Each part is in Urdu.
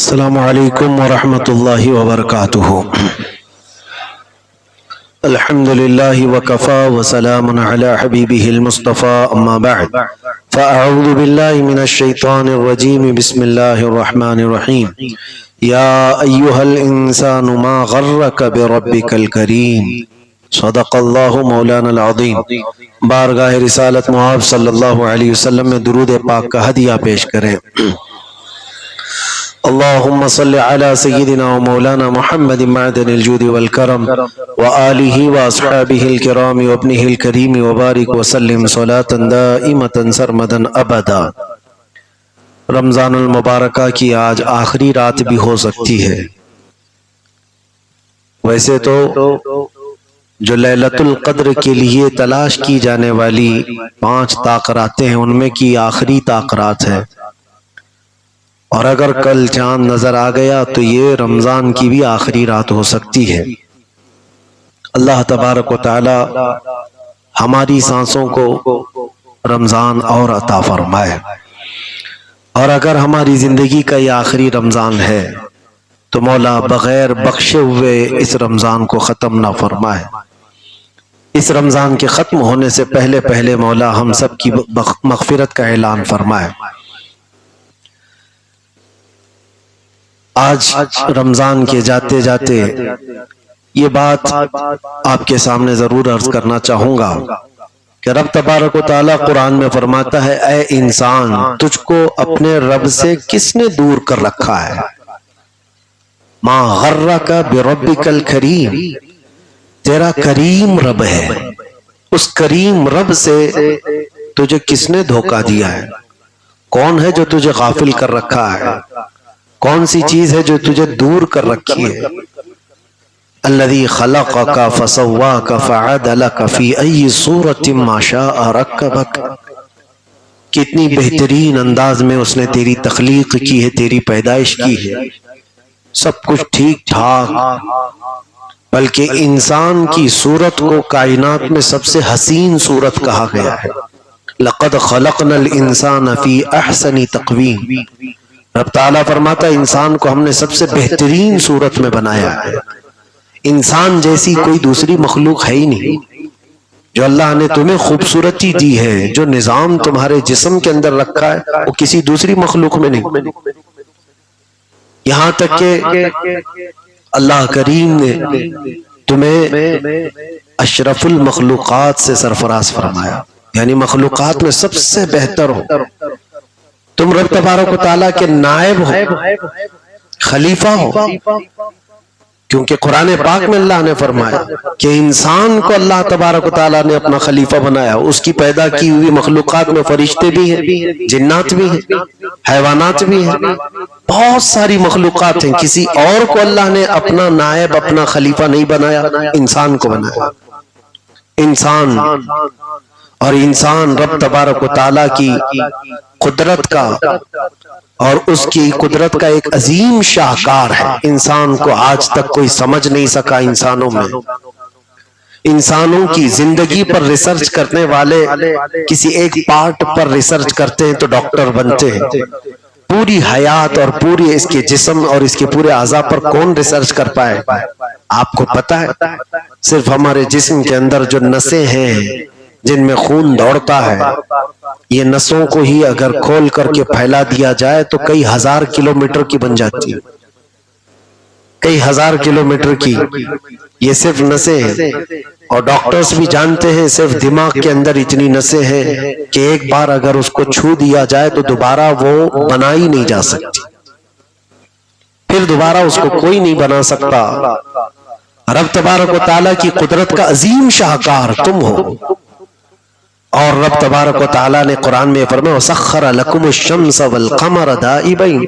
السلام علیکم ورحمۃ اللہ وبرکاتہ۔ الحمد للہ وکفا وسلام علی حبیبہ المصطفیٰ اما بعد فاعوذ باللہ من الشیطان الرجیم بسم اللہ الرحمن الرحیم۔ یا ایہا الانسان ما غرک بربک الکریم، صدق اللہ مولانا العظیم۔ بارگاہ رسالت معاذ صلی اللہ علیہ وسلم میں درود پاک کا ہدیہ پیش کریں۔ اللہم صلی علی سیدنا و مولانا محمد معدن الجود والکرم وآلہ واصحابہ الکرام وابنہ الکریم وبارک وسلم صلاة دائمة سرمدا ابدا۔ رمضان المبارکہ کی آج آخری رات بھی ہو سکتی ہے۔ ویسے تو جو لیلۃ القدر کے لیے تلاش کی جانے والی 5 طاق راتیں ہیں، ان میں کی آخری طاق رات ہے، اور اگر کل چاند نظر آ گیا تو یہ رمضان کی بھی آخری رات ہو سکتی ہے۔ اللہ تبارک و تعالی ہماری سانسوں کو رمضان اور عطا فرمائے، اور اگر ہماری زندگی کا یہ آخری رمضان ہے تو مولا بغیر بخشے ہوئے اس رمضان کو ختم نہ فرمائے۔ اس رمضان کے ختم ہونے سے پہلے پہلے مولا ہم سب کی مغفرت کا اعلان فرمائے۔ آج رمضان کے جاتے جاتے یہ بات آپ کے سامنے ضرور عرض کرنا چاہوں گا کہ رب تبارک و تعالیٰ قرآن میں فرماتا ہے، اے انسان، تجھ کو اپنے رب سے کس نے دور کر رکھا ہے؟ ما غرک بربک الکریم، تیرا کریم رب ہے، اس کریم رب سے تجھے کس نے دھوکہ دیا ہے؟ کون ہے جو تجھے غافل کر رکھا ہے؟ کون سی چیز ہے جو تجھے دور کر رکھی ہے؟ الذی خلقک فسواک فعدلک فی ای صورت ما شاء رکبک، کتنی بہترین انداز میں اس نے تیری تخلیق کی ہے، تیری پیدائش کی ہے، سب کچھ ٹھیک ٹھاک، بلکہ انسان کی صورت کو کائنات میں سب سے حسین صورت کہا گیا ہے۔ لقد خلقنا الانسان فی احسن تقویم، رب تعالیٰ فرماتا ہے انسان کو ہم نے سب سے بہترین صورت میں بنایا ہے۔ انسان جیسی کوئی دوسری مخلوق ہے ہی نہیں۔ جو اللہ نے تمہیں خوبصورتی دی ہے، جو نظام تمہارے جسم کے اندر رکھا ہے، وہ کسی دوسری مخلوق میں نہیں۔ یہاں تک کہ اللہ کریم نے تمہیں اشرف المخلوقات سے سرفراز فرمایا، یعنی مخلوقات میں سب سے بہتر ہو۔ تم رب تبارک و تعالیٰ کے نائب ہو، خلیفہ ہو، کیونکہ قرآن پاک میں اللہ نے فرمایا کہ انسان کو اللہ تبارک و تعالیٰ نے اپنا خلیفہ بنایا۔ اس کی پیدا کی ہوئی مخلوقات میں فرشتے بھی ہیں، جنات بھی ہیں، حیوانات بھی ہیں، بہت ساری مخلوقات ہیں۔ کسی اور کو اللہ نے اپنا نائب، اپنا خلیفہ نہیں بنایا، انسان کو بنایا۔ انسان اور انسان رب تبارک و تعالیٰ کی قدرت کا اور اس کی قدرت کا ایک عظیم شاہکار ہے۔ انسان کو آج تک کوئی سمجھ نہیں سکا۔ انسانوں میں، انسانوں کی زندگی پر ریسرچ کرنے والے کسی ایک پارٹ پر ریسرچ کرتے ہیں تو ڈاکٹر بنتے ہیں۔ پوری حیات اور پوری اس کے جسم اور اس کے پورے اعضاء پر کون ریسرچ کر پائے؟ آپ کو پتا ہے صرف ہمارے جسم کے اندر جو نسیں ہیں جن میں خون دوڑتا ہے، یہ نسوں کو ہی اگر کھول کر کے پھیلا دیا جائے تو کئی ہزار کلومیٹر کی بن جاتی ہے، کئی ہزار کلومیٹر کی۔ یہ صرف نسیں ہیں، اور ڈاکٹرز بھی جانتے ہیں صرف دماغ کے اندر اتنی نسیں ہیں کہ ایک بار اگر اس کو چھو دیا جائے تو دوبارہ وہ بنائی نہیں جا سکتی، پھر دوبارہ اس کو کوئی نہیں بنا سکتا۔ رب تبارک و تعالیٰ کی قدرت کا عظیم شاہکار تم ہو، اور رب تبارک و تعالیٰ نے قرآن میں فرمایا وَسَخَّرَ لَكُمُ الشَّمْسَ وَالْقَمَرَ دَائِبَيْنِ،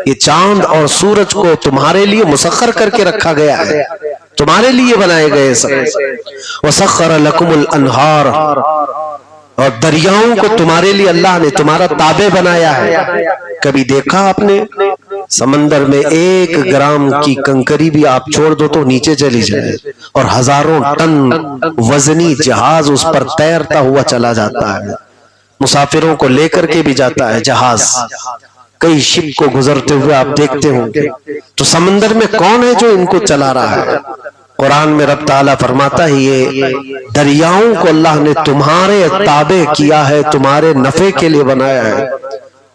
یہ چاند اور سورج کو تمہارے لیے مسخر کر کے رکھا گیا ہے، تمہارے لیے بنائے گئے سب۔ وَسَخَّرَ لَكُمُ الْأَنْهَارَ، اور دریاؤں کو تمہارے لیے اللہ نے تمہارا تابع بنایا ہے۔ کبھی دیکھا آپ نے سمندر میں 1 گرام کی کنکری بھی آپ چھوڑ دو تو نیچے چلی جائے، اور ہزاروں ٹن وزنی جہاز اس پر تیرتا ہوا چلا جاتا ہے، مسافروں کو لے کر کے بھی جاتا ہے جہاز، کئی شپ کو گزرتے ہوئے آپ دیکھتے ہوں گے، تو سمندر میں کون ہے جو ان کو چلا رہا ہے؟ قرآن میں رب تعالیٰ فرماتا ہے یہ دریاؤں کو اللہ نے تمہارے تابع کیا ہے، تمہارے نفع کے لیے بنایا ہے۔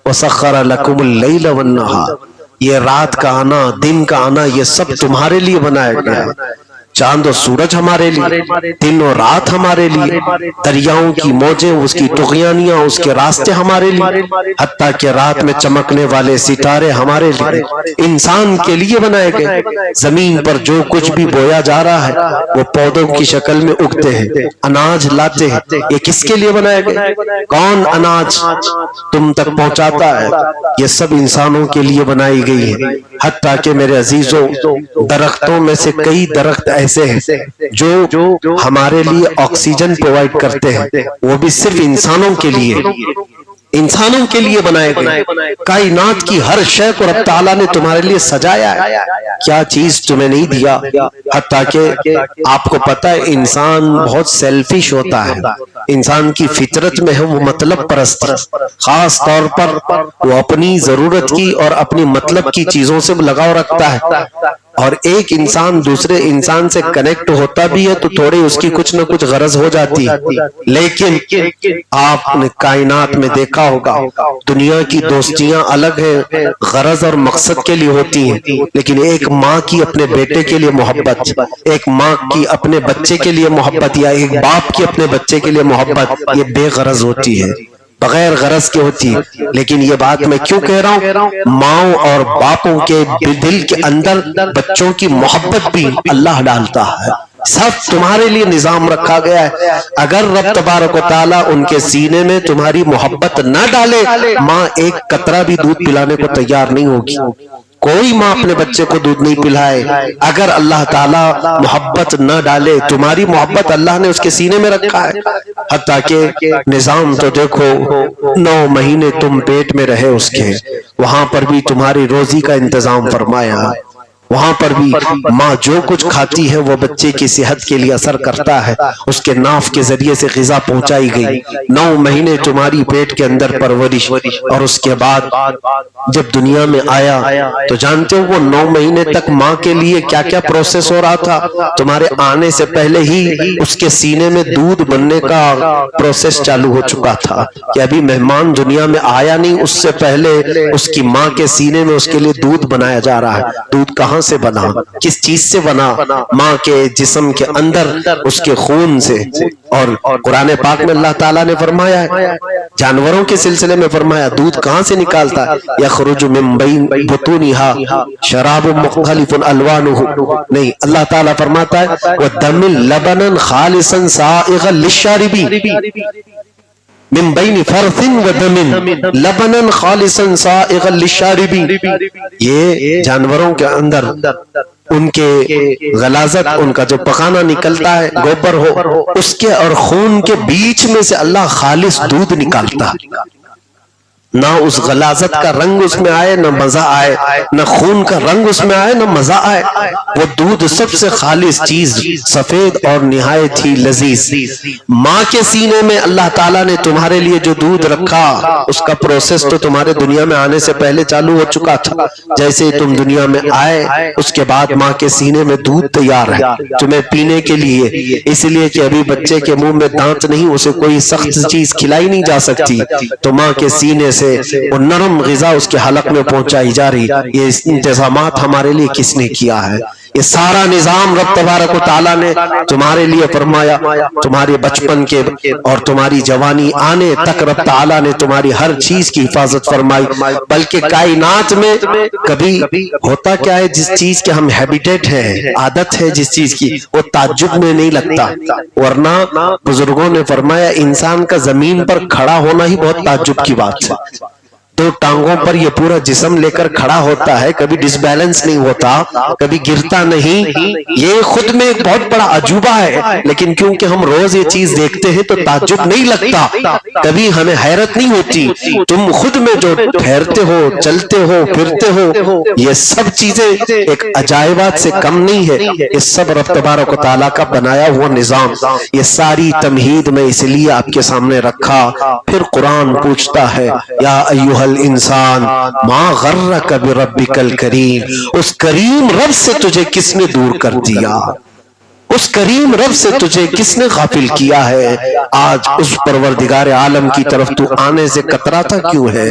وَسَخَّرَ لَكُمُ اللَّيْلَ وَالنَّهَارَ، یہ رات کا آنا، دن کا آنا، یہ سب تمہارے لیے بنایا گیا ہے۔ چاند و سورج ہمارے لیے، دن و رات ہمارے لیے، دریاؤں کی موجیں، اس کی طغیانیاں، اس کے راستے ہمارے لیے، حتیٰ کہ رات میں چمکنے والے ستارے ہمارے لیے، انسان کے لیے بنائے گئے۔ زمین پر جو کچھ بھی بویا جا رہا ہے وہ پودوں کی شکل میں اگتے ہیں، اناج لاتے ہیں، یہ کس کے لیے بنائے گئے؟ کون اناج تم تک پہنچاتا ہے؟ یہ سب انسانوں کے لیے بنائی گئی ہے۔ حتیٰ کہ میرے عزیزوں، درختوں میں سے کئی درخت ایسے ہیں جو ہمارے لیے آکسیجن پرووائیڈ کرتے ہیں، وہ بھی صرف انسانوں کے لیے، انسانوں کے لیے بنائے گئے۔ کائنات کی ہر شے کو رب تعالیٰ نے تمہارے لیے سجایا ہے، کیا چیز تمہیں نہیں دیا؟ حتیٰ کہ آپ کو پتہ ہے انسان بہت سیلفش ہوتا ہے، انسان کی فطرت میں ہے وہ مطلب پرست، خاص طور پر وہ اپنی ضرورت کی اور اپنی مطلب کی چیزوں سے لگاؤ رکھتا ہے۔ اور ایک انسان دوسرے انسان سے کنیکٹ ہوتا بھی ہے تو تھوڑی اس کی کچھ نہ کچھ غرض ہو جاتی ہے، لیکن آپ نے کائنات میں دیکھا ہوگا دنیا کی دوستیاں الگ ہیں، غرض اور مقصد کے لیے ہوتی ہیں، لیکن ایک ماں کی اپنے بیٹے کے لیے محبت، ایک ماں کی اپنے بچے کے لیے محبت، یا ایک باپ کی اپنے بچے کے لیے محبت، یہ بے غرض ہوتی ہے، بغیر غرض کے ہوتی ہے۔ لیکن یہ بات میں کیوں کہہ رہا ہوں؟ ماؤں اور باپوں کے دل کے اندر بچوں کی محبت بھی اللہ ڈالتا ہے، سب تمہارے لیے نظام رکھا گیا ہے۔ اگر رب تبارک و تعالیٰ ان کے سینے میں تمہاری محبت نہ ڈالے، ماں ایک قطرہ بھی دودھ پلانے کو تیار نہیں ہوگی۔ کوئی ماں اپنے بچے کو دودھ نہیں پلائے اگر اللہ تعالیٰ محبت نہ ڈالے۔ تمہاری محبت اللہ نے اس کے سینے میں رکھا ہے، حتیٰ کہ نظام تو دیکھو 9 مہینے تم پیٹ میں رہے اس کے، وہاں پر بھی تمہاری روزی کا انتظام فرمایا، وہاں پر بھی ماں جو کچھ کھاتی ہے وہ بچے کی صحت کے لیے اثر کرتا ہے، اس کے ناف کے ذریعے سے غذا پہنچائی گئی۔ 9 مہینے تمہاری پیٹ کے اندر پرورش، اور اس کے بعد جب دنیا میں آیا تو جانتے ہو وہ 9 مہینے تک ماں کے لیے کیا کیا پروسیس ہو رہا تھا؟ تمہارے آنے سے پہلے ہی اس کے سینے میں دودھ بننے کا پروسیس چالو ہو چکا تھا کہ ابھی مہمان دنیا میں آیا نہیں، اس سے پہلے اس کی ماں کے سینے میں اس کے لیے دودھ بنایا جا رہا ہے۔ دودھ کہاں سے بنا؟ کس چیز سے بنا؟ ماں کے جسم کے اندر اس کے خون سے۔ اور قرآن پاک میں اللہ تعالیٰ نے فرمایا ہے، جانوروں کے سلسلے میں فرمایا دودھ کہاں سے نکالتا ہے؟ یخرج من بین بطونہا شراب مختلف الوانہ، نہیں، اللہ تعالیٰ فرماتا ہے وَدَمِ لَبَنًا خَالِصًا سَائِغًا لِلشَّارِبِينَ من بین فرث و دم لبنا خالصا سائغا للشاربین۔ یہ جانوروں کے اندر ان کے غلاظت، ان کا جو پخانہ نکلتا ہے، گوبر ہو، اس کے اور خون کے بیچ میں سے اللہ خالص دودھ نکالتا ہے، نہ اس غلاظت کا رنگ اس میں آئے، نہ مزہ آئے، نہ خون کا رنگ اس میں آئے، نہ مزہ آئے۔ وہ دودھ سب سے خالص چیز، سفید اور نہایت ہی لذیذ۔ ماں کے سینے میں اللہ تعالیٰ نے تمہارے لیے جو دودھ رکھا، اس کا پروسیس تو تمہارے دنیا میں آنے سے پہلے چالو ہو چکا تھا۔ جیسے تم دنیا میں آئے، اس کے بعد ماں کے سینے میں دودھ تیار ہے تمہیں پینے کے لیے، اس لیے کہ ابھی بچے کے منہ میں دانت نہیں، اسے کوئی سخت چیز کھلائی نہیں جا سکتی، تو ماں کے سینے سے وہ نرم غذا اس کے حلق میں پہنچائی جا رہی۔ یہ انتظامات ہمارے لیے کس نے کیا ہے؟ یہ سارا نظام رب تبارک و تعالیٰ نے تمہارے لیے فرمایا۔ تمہارے بچپن کے اور تمہاری جوانی آنے تک رب تعالیٰ نے تمہاری ہر چیز کی حفاظت فرمائی۔ بلکہ کائنات میں کبھی ہوتا کیا ہے، جس چیز کے ہم ہیبیٹیٹ ہیں، عادت ہے جس چیز کی، وہ تعجب میں نہیں لگتا، ورنہ بزرگوں نے فرمایا انسان کا زمین پر کھڑا ہونا ہی بہت تعجب کی بات ہے۔ 2 ٹانگوں پر یہ پورا جسم لے کر کھڑا ہوتا ہے، کبھی ڈس بیلنس نہیں ہوتا، کبھی گرتا نہیں، یہ خود میں ایک بہت بڑا عجوبہ ہے۔ لیکن کیونکہ ہم روز یہ چیز دیکھتے ہیں تو تعجب نہیں لگتا، کبھی ہمیں حیرت نہیں ہوتی۔ تم خود میں جو ٹھہرتے ہو، چلتے ہو، پھرتے ہو، یہ سب چیزیں ایک عجائبات سے کم نہیں ہے، یہ سب رب تبارک و تعالیٰ کا بنایا ہوا نظام۔ یہ ساری تمہید میں اس لیے آپ کے سامنے رکھا۔ پھر قرآن پوچھتا ہے یا ایھا الانسان ما غرک بربک الکریم، اس کریم رب سے تجھے کس نے دور کر دیا، اس کریم رب سے تجھے کس نے غافل کیا ہے؟ آج اس پروردگار عالم کی طرف تو آنے سے کتراتا کیوں ہے؟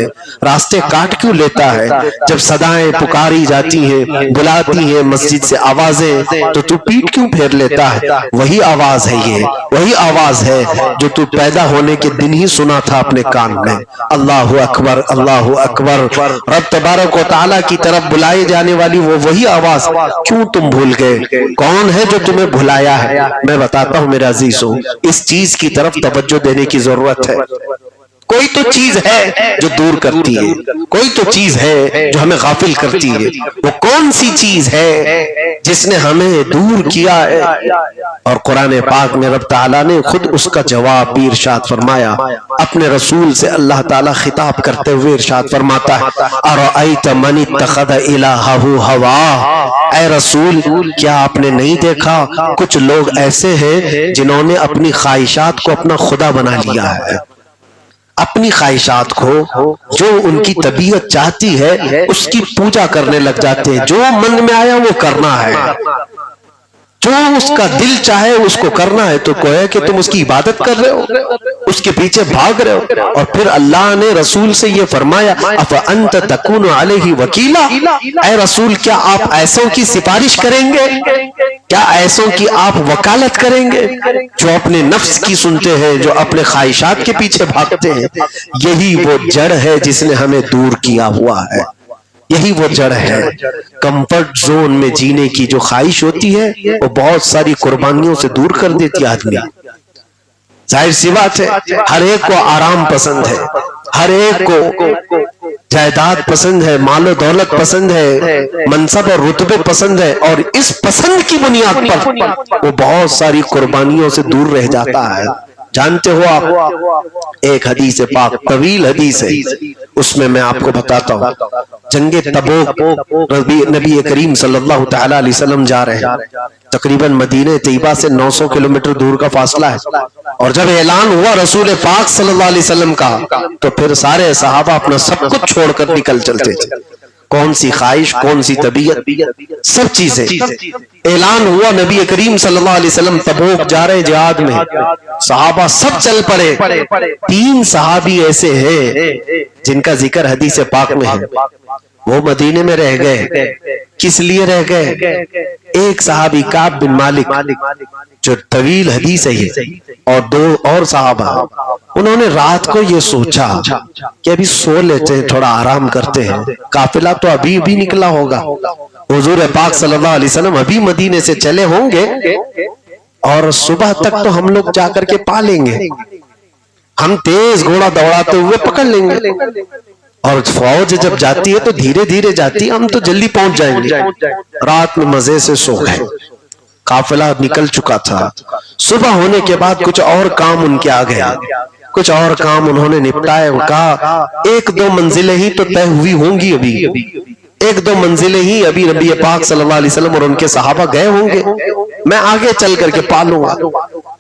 راستے کاٹ کیوں لیتا ہے؟ جب صدائیں پکاری جاتی ہیں، بلاتی ہیں مسجد سے آوازیں، تو پیٹ کیوں پھیر لیتا ہے؟ وہی آواز ہے، یہ وہی آواز ہے جو تو پیدا ہونے کے دن ہی سنا تھا اپنے کان میں۔ اللہ اکبر، اللہ اکبر۔ رب تبارک و تعالیٰ کی طرف بلائے جانے والی وہ وہی آواز کیوں تم بھول گئے؟ کون ہے جو تمہیں بھلایا ہے؟ میں بتاتا ہوں میرے عزیزوں، اس چیز کی طرف توجہ دینے کی ضرورت ہے۔ کوئی تو چیز ہے جو دور کرتی ہے، کوئی تو چیز ہے جو ہمیں غافل کرتی ہے۔ وہ کون سی چیز ہے جس نے ہمیں دور کیا ہے؟ اور قرآن پاک میں رب تعالیٰ نے خود اس کا جواب بھی ارشاد فرمایا۔ اپنے رسول سے اللہ تعالیٰ خطاب کرتے ہوئے ارشاد فرماتا ہے، اَرَأَيْتَ مَنِ اتَّخَذَ إِلَٰهَهُ هَوَاهُ، اے رسول کیا آپ نے نہیں دیکھا کچھ لوگ ایسے ہیں جنہوں نے اپنی خواہشات کو اپنا خدا بنا لیا ہے، اپنی خواہشات کو جو ان کی طبیعت چاہتی ہے اس کی پوجا کرنے لگ جاتے ہیں، جو من میں آیا وہ کرنا ہے، جو اس کا دل چاہے اس کو کرنا ہے۔ تو گویا کہ تم اس کی عبادت کر رہے ہو، اس کے پیچھے بھاگ رہے ہو۔ اور پھر اللہ نے رسول سے یہ فرمایا، اَفَأَنْتَ تَكُونُ عَلَيْهِ وَكِيلًا، اے رسول کیا آپ ایسوں کی سفارش کریں گے؟ کیا ایسوں کی آپ وکالت کریں گے جو اپنے نفس کی سنتے ہیں، جو اپنے خواہشات کے پیچھے بھاگتے ہیں؟ یہی وہ جڑ ہے جس نے ہمیں دور کیا ہوا ہے، یہی وہ جڑ ہے۔ کمفرٹ زون میں جینے کی جو خواہش ہوتی ہے وہ بہت ساری قربانیوں سے دور کر دیتی آدمی۔ ظاہر سی بات ہے، ہر ایک کو آرام پسند ہے، ہر ایک کو جائیداد پسند ہے، مال و دولت پسند ہے، منصب اور رتبے پسند ہے، اور اس پسند کی بنیاد پر وہ بہت ساری قربانیوں سے دور رہ جاتا ہے۔ جانتے ہو آپ، ایک حدیث پاک طویل حدیث ہے، اس میں آپ کو بتاتا ہوں، جنگ تبوک نبی کریم صلی اللہ تعالی علیہ وسلم جا رہے ہیں، تقریباً مدینہ طیبہ سے 900 کلومیٹر دور کا فاصلہ ہے، اور جب اعلان ہوا رسول پاک صلی اللہ علیہ وسلم کا تو پھر سارے صحابہ اپنا سب کچھ چھوڑ کر نکل چلتے تھے۔ کون سی خواہش، کون سی طبیعت، سب چیزیں۔ اعلان ہوا نبی کریم صلی اللہ علیہ وسلم تبوک جا رہے جہاد میں، صحابہ سب چل پڑے۔ 3 صحابی ایسے ہیں جن کا ذکر حدیث پاک میں ہے، وہ مدینے میں رہ گئے۔ کس لیے رہ گئے؟ ایک صحابی کعب بن مالک جو طویل حدیث ہے یہ، اور 2 اور صحابہ، انہوں نے رات کو یہ سوچا کہ ابھی سو لیتے ہیں، تھوڑا آرام کرتے ہیں، قافلہ تو ابھی بھی نکلا ہوگا، حضور پاک صلی اللہ علیہ وسلم ابھی مدینے سے چلے ہوں گے، اور صبح تک تو ہم لوگ جا کر کے پا لیں گے، ہم تیز گھوڑا دوڑاتے ہوئے پکڑ لیں گے، اور فوج جب جاتی ہے تو دھیرے دھیرے جاتی ہے، ہم تو جلدی پہنچ جائیں گے۔ رات میں مزے سے سو گئے، قافلہ نکل چکا تھا۔ صبح ہونے کے بعد کچھ اور کام ان کے آ گئے، کچھ اور کام انہوں نے نپٹائے، کہا 1-2 منزلیں ہی تو طے ہوئی ہوں گی، ابھی 1-2 منزلیں ہی ابھی نبی پاک صلی اللہ علیہ وسلم اور ان کے صحابہ گئے ہوں گے، میں آگے چل کر کے پالوں گا۔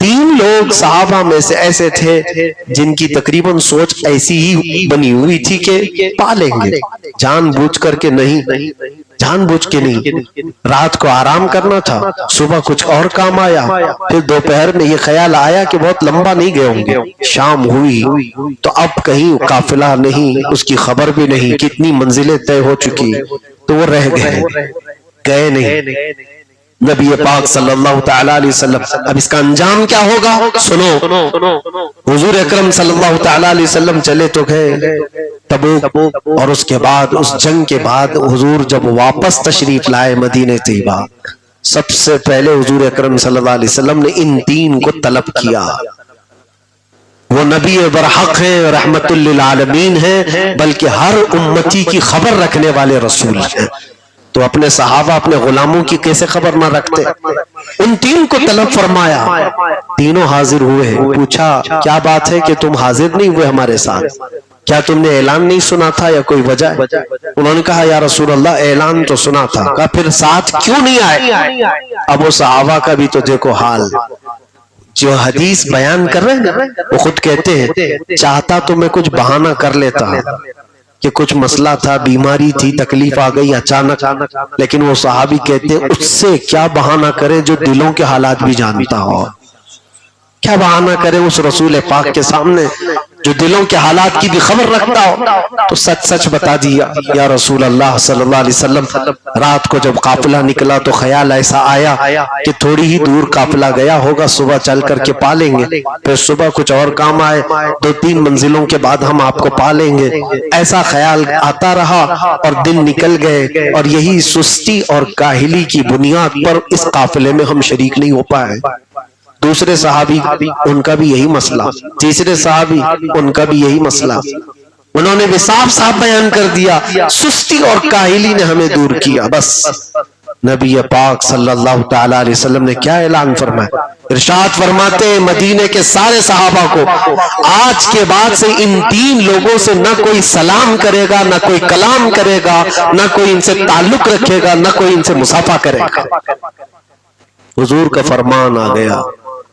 3 لوگ صحابہ میں سے ایسے تھے جن کی تقریباً سوچ ایسی ہی بنی ہوئی تھی کہ پالیں گے، جان بوجھ کر کے نہیں، جان بوجھ کے نہیں۔ رات کو آرام کرنا تھا، صبح کچھ اور کام آیا، پھر دوپہر میں یہ خیال آیا کہ بہت لمبا نہیں گئے ہوں گے، شام ہوئی تو اب کہیں قافلہ نہیں، اس کی خبر بھی نہیں، کتنی منزلیں طے ہو چکی، تو وہ رہ گئے نہیں۔ نبی پاک صلی اللہ تعالی علیہ وسلم، اب اس کا انجام کیا ہوگا سنو۔ حضور اکرم صلی اللہ تعالی علیہ وسلم چلے تو گئے تبوک، اور اس کے بعد اس جنگ کے بعد حضور جب واپس تشریف لائے مدینہ طیبہ، سب سے پہلے حضور اکرم صلی اللہ علیہ وسلم نے ان 3 کو طلب کیا۔ وہ نبی برحق ہیں، رحمت للعالمین ہیں، بلکہ ہر امتی کی خبر رکھنے والے رسول ہیں، تو اپنے صحابہ اپنے غلاموں کی کیسے خبر نہ رکھتے؟ ان 3 کو طلب فرمایا، تینوں حاضر ہوئے۔ پوچھا کیا بات ہے کہ تم حاضر نہیں ہوئے ہمارے ساتھ؟ کیا تم نے اعلان نہیں سنا تھا یا کوئی وجہ؟ انہوں نے کہا یا رسول اللہ اعلان تو سنا تھا۔ کہا پھر ساتھ کیوں نہیں آئے؟ اب وہ صحابہ کا بھی تو دیکھو حال، جو حدیث بیان کر رہے ہیں وہ خود کہتے ہیں چاہتا تو میں کچھ بہانہ کر لیتا کہ کچھ مسئلہ تھا, بیماری تھی, تکلیف آ گئی اچانک, لیکن وہ صحابی کہتے اس سے کیا بہانہ کرے جو دلوں کے حالات بھی جانتا ہو, کیا بہانہ کرے اس رسول پاک کے سامنے جو دلوں کے حالات کی بھی خبر رکھتا ہو. تو سچ سچ بتا دیا, یا رسول اللہ صلی اللہ علیہ وسلم, رات کو جب قافلہ نکلا تو خیال ایسا آیا کہ تھوڑی ہی دور قافلہ گیا ہوگا, صبح چل کر کے پا لیں گے, پھر صبح کچھ اور کام آئے, 2-3 منزلوں کے بعد ہم آپ کو پا لیں گے. ایسا خیال آتا رہا اور دن نکل گئے, اور یہی سستی اور کاہلی کی بنیاد پر اس قافلے میں ہم شریک نہیں ہو پائے. دوسرے صحابی ان کا بھی یہی مسئلہ, تیسرے صحابی ان کا بھی یہی مسئلہ. انہوں نے بھی صاف صاف بیان کر دیا, سستی اور کاہلی نے ہمیں دور کیا. بس نبی پاک صلی اللہ تعالی علیہ وسلم نے کیا اعلان فرمایا, ارشاد فرماتے ہیں مدینے کے سارے صحابہ کو, آج کے بعد سے ان 3 لوگوں سے نہ کوئی سلام کرے گا, نہ کوئی کلام کرے گا, نہ کوئی ان سے تعلق رکھے گا, نہ کوئی ان سے مصافحہ کرے گا. حضور کا فرمان آ گیا,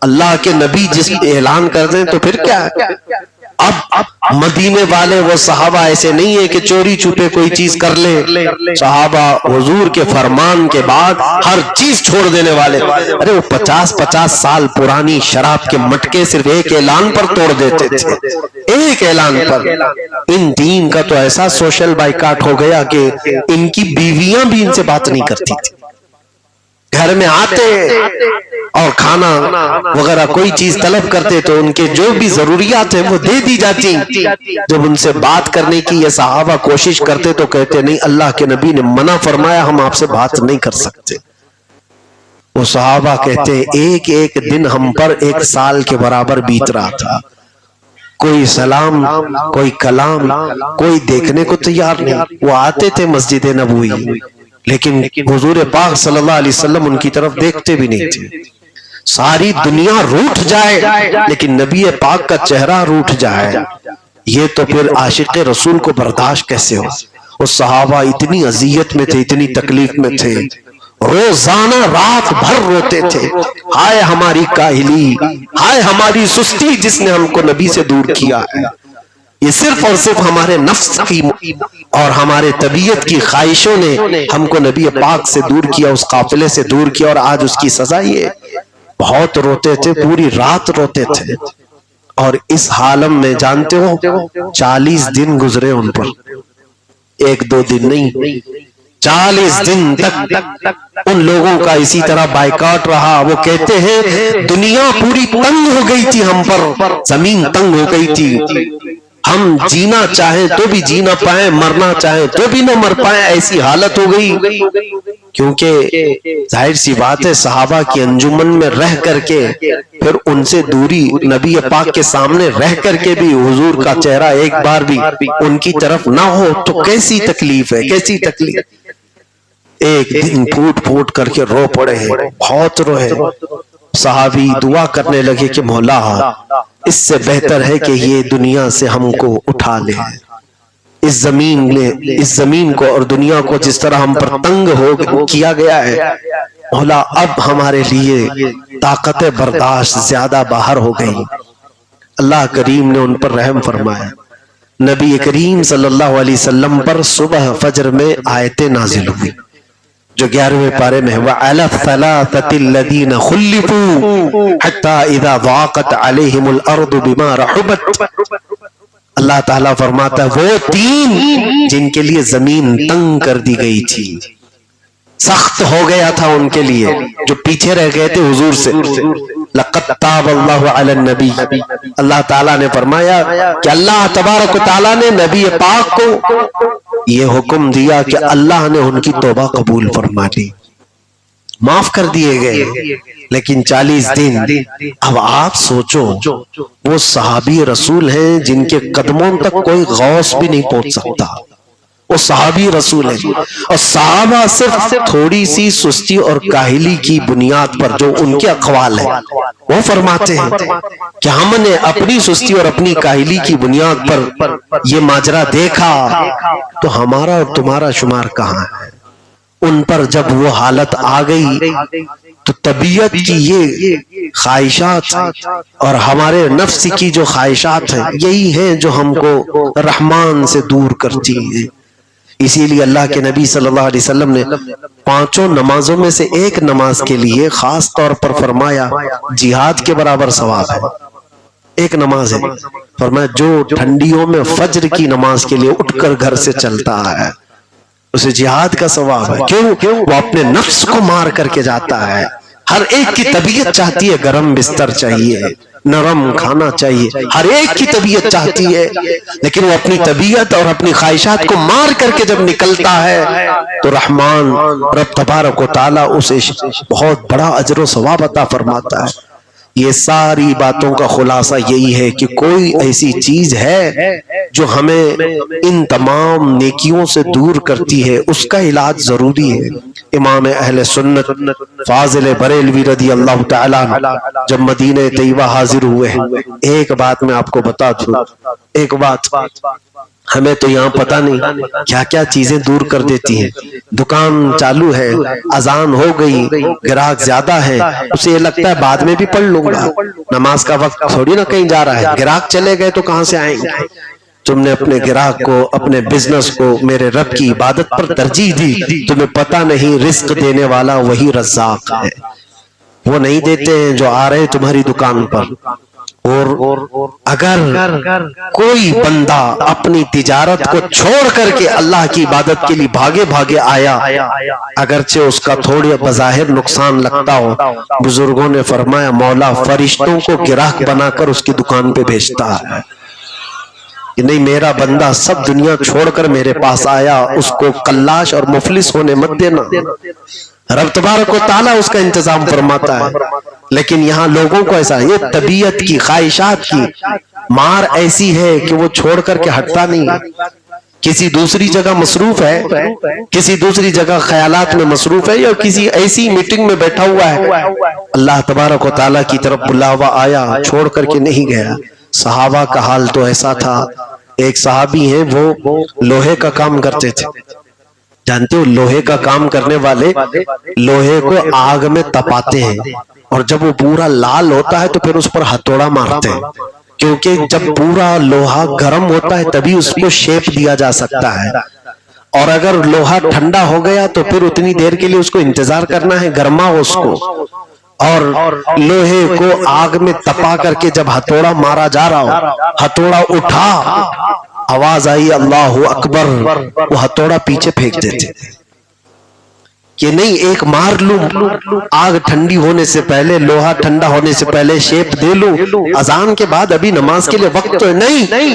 اللہ کے نبی جس اعلان کر دیں تو پھر کیا ہے. اب مدینے والے وہ صحابہ ایسے نہیں ہے کہ چوری چھپے کوئی چیز کر لیں. صحابہ حضور کے فرمان کے بعد ہر چیز چھوڑ دینے والے. ارے وہ 50 سال پرانی شراب کے مٹکے صرف ایک اعلان پر توڑ دیتے تھے, ایک اعلان پر. ان دین کا تو ایسا سوشل بائیکاٹ ہو گیا کہ ان کی بیویاں بھی ان سے بات نہیں کرتی تھی. گھر میں آتے اور کھانا وغیرہ کوئی چیز طلب کرتے تو ان کے جو بھی ضروریات ہیں وہ دے دی جاتی. جب ان سے بات کرنے کی یہ صحابہ کوشش کرتے تو کہتے نہیں, اللہ کے نبی نے منع فرمایا, ہم آپ سے بات نہیں کر سکتے. وہ صحابہ کہتے ایک ایک دن ہم پر 1 سال کے برابر بیت رہا تھا. کوئی سلام, کوئی کلام, کوئی دیکھنے کو تیار نہیں. وہ آتے تھے مسجد نبوی, لیکن حضور پاک صلی اللہ علیہ وسلم ان کی طرف دیکھتے بھی نہیں تھے. ساری دنیا روٹھ جائے لیکن نبی پاک کا چہرہ روٹھ جائے, یہ تو پھر عاشق رسول کو برداشت کیسے ہو. وہ صحابہ اتنی اذیت میں تھے, اتنی تکلیف میں تھے, روزانہ رات بھر روتے تھے, ہائے ہماری کاہلی, ہائے ہماری سستی جس نے ہم کو نبی سے دور کیا ہے. یہ صرف اور صرف ہمارے نفس کی اور ہمارے طبیعت کی خواہشوں نے ہم کو نبی پاک سے دور کیا, اس قافلے سے دور کیا, اور آج اس کی سزا یہ. بہت روتے تھے, پوری رات روتے تھے. اور اس حالم میں جانتے ہو 40 دن گزرے ان پر, 1-2 دن نہیں, 40 دن تک ان لوگوں کا اسی طرح بائیکاٹ رہا. وہ کہتے ہیں دنیا پوری تنگ ہو گئی تھی ہم پر, زمین تنگ ہو گئی تھی, ہم جینا چاہیں تو بھی جی نہ پائیں, مرنا چاہیں تو بھی نہ مر پائیں, ایسی حالت ہو گئی. کیونکہ ظاہر سی بات ہے صحابہ کی انجمن میں رہ کر کے پھر ان سے دوری, نبی پاک کے سامنے رہ کر کے بھی حضور کا چہرہ ایک بار بھی ان کی طرف نہ ہو تو کیسی تکلیف ہے, کیسی تکلیف. ایک دن پھوٹ پھوٹ کر کے رو پڑے ہیں, بہت روئے. صحابی دعا کرنے لگے کہ مولا اس سے بہتر ہے کہ یہ دنیا سے ہم کو اٹھا لے, اس زمین کو اور دنیا کو جس طرح ہم پر تنگ ہو کیا گیا ہے, مولا اب ہمارے لیے طاقت برداشت زیادہ باہر ہو گئی. اللہ کریم نے ان پر رحم فرمایا. نبی کریم صلی اللہ علیہ وسلم پر صبح فجر میں آیتیں نازل ہوئی جو 11ویں پارے میں, وَعَلَى الثَّلَاثَةِ الَّذِينَ خُلِّفُوا حَتَّى إِذَا ضَاقَتْ عَلَيْهِمُ الْأَرْضُ بِمَا رَحُبَتْ. اللہ تعالیٰ فرماتا ہے وہ 3 جن کے لیے زمین تنگ کر دی گئی تھی, سخت ہو گیا تھا ان کے لیے, جو پیچھے رہ گئے تھے حضور سے. لَقَدْ تَابَ اللَّهُ عَلَى النَّبِيِّ, اللہ تعالیٰ نے فرمایا کہ اللہ تبارک و تعالیٰ نے نبی پاک کو یہ حکم دیا کہ اللہ نے ان کی توبہ قبول فرما لی, معاف کر دیے گئے. لیکن 40 دن, اب آپ سوچو وہ صحابی رسول ہیں جن کے قدموں تک کوئی غوث بھی نہیں پہنچ سکتا, وہ صحابی رسول ہیں. اور صحابہ صرف تھوڑی سی سستی اور کاہلی کی بنیاد پر جو ان کے اقوال ہیں وہ فرماتے ہیں کہ ہم نے اپنی سستی اور اپنی کاہلی کی بنیاد پر یہ ماجرا دیکھا تو ہمارا اور تمہارا شمار کہاں ہے. ان پر جب وہ حالت آ گئی تو طبیعت کی یہ خواہشات اور ہمارے نفس کی جو خواہشات ہیں یہی ہیں جو ہم کو رحمان سے دور کرتی ہیں. اسی لیے اللہ کے نبی صلی اللہ علیہ وسلم نے 5 نمازوں میں سے ایک نماز کے لیے خاص طور پر فرمایا جہاد کے برابر ثواب ہے. ایک نماز ہے، فرمایا جو ٹھنڈیوں میں فجر کی نماز کے لیے اٹھ کر گھر سے چلتا ہے اسے جہاد کا ثواب ہے. کیوں؟ وہ اپنے نفس کو مار کر کے جاتا ہے. ہر ایک کی طبیعت چاہتی ہے گرم بستر چاہیے، نرم کھانا چاہیے، ہر ایک کی طبیعت چاہتی ہے، لیکن وہ اپنی طبیعت اور اپنی خواہشات کو مار کر کے جب نکلتا ہے تو رحمان رب تبارک و تعالیٰ اسے بہت بڑا اجر و ثواب عطا فرماتا ہے. یہ ساری باتوں کا خلاصہ یہی ہے کہ کوئی ایسی چیز ہے جو ہمیں ان تمام نیکیوں سے دور کرتی ہے، اس کا علاج ضروری ہے. امام اہل سنت فاضل بریلوی رضی اللہ تعالیٰ جب مدینہ طیبہ حاضر ہوئے ہیں، ایک بات میں آپ کو بتا دوں، ایک بات ہمیں تو یہاں پتہ نہیں کیا کیا چیزیں دور کر دیتی ہیں. دکان چالو ہے، اذان ہو گئی، گراہک زیادہ ہے، اسے یہ لگتا ہے بعد میں بھی پڑھ لوں گا، نماز کا وقت تھوڑی نہ کہیں جا رہا ہے، گراہک چلے گئے تو کہاں سے آئیں گے. تم نے اپنے گراہک کو، اپنے بزنس کو میرے رب کی عبادت پر ترجیح دی. تمہیں پتہ نہیں رزق دینے والا وہی رزاق ہے، وہ نہیں دیتے ہیں جو آ رہے تمہاری دکان پر. اور اگر کوئی بندہ اپنی تجارت کو چھوڑ کر کے اللہ کی عبادت کے لیے بھاگے بھاگے آیا، اگرچہ اس کا تھوڑا بظاہر نقصان لگتا ہو، بزرگوں نے فرمایا مولا فرشتوں کو گراہک بنا کر اس کی دکان پہ بھیجتا ہے کہ نہیں میرا بندہ سب دنیا چھوڑ کر میرے پاس آیا، اس کو قلاش اور مفلس ہونے مت دینا. رب تبارک و تعالیٰ اس کا انتظام فرماتا ہے. لیکن یہاں لوگوں کو ایسا، یہ طبیعت کی خواہشات کی مار ایسی ہے کہ وہ چھوڑ کر کے ہٹتا نہیں. کسی دوسری جگہ مصروف ہے، کسی دوسری جگہ خیالات میں مصروف ہے، یا کسی ایسی میٹنگ میں بیٹھا ہوا ہے، اللہ تبارک و تعالیٰ کی طرف بلاوا آیا، چھوڑ کر کے نہیں گیا. صحابہ کا حال تو ایسا تھا. ایک صحابی ہیں وہ لوہے کا کام کرتے تھے. جانتے ہو لوہے کا کام کرنے والے لوہے کو آگ میں تپاتے ہیں، اور جب وہ پورا لال ہوتا ہے تو پھر اس پر ہتھوڑا مارتے ہیں، کیونکہ جب پورا لوہا گرم ہوتا ہے تبھی اس کو شیپ دیا جا سکتا ہے. اور اگر لوہا ٹھنڈا ہو گیا تو پھر اتنی دیر کے لیے اس کو انتظار کرنا ہے گرما ہو اس کو. اور لوہے کو آگ میں تپا کر کے جب ہتھوڑا مارا جا رہا ہو، ہتھوڑا اٹھا، آواز آئی اللہ اکبر، وہ ہتھوڑا پیچھے پھینک دیتے کہ نہیں ایک مار لوں، آگ ٹھنڈی ہونے سے پہلے، لوہا ٹھنڈا ہونے سے پہلے شیپ دے لوں، اذان کے بعد ابھی نماز کے لیے وقت تو نہیں.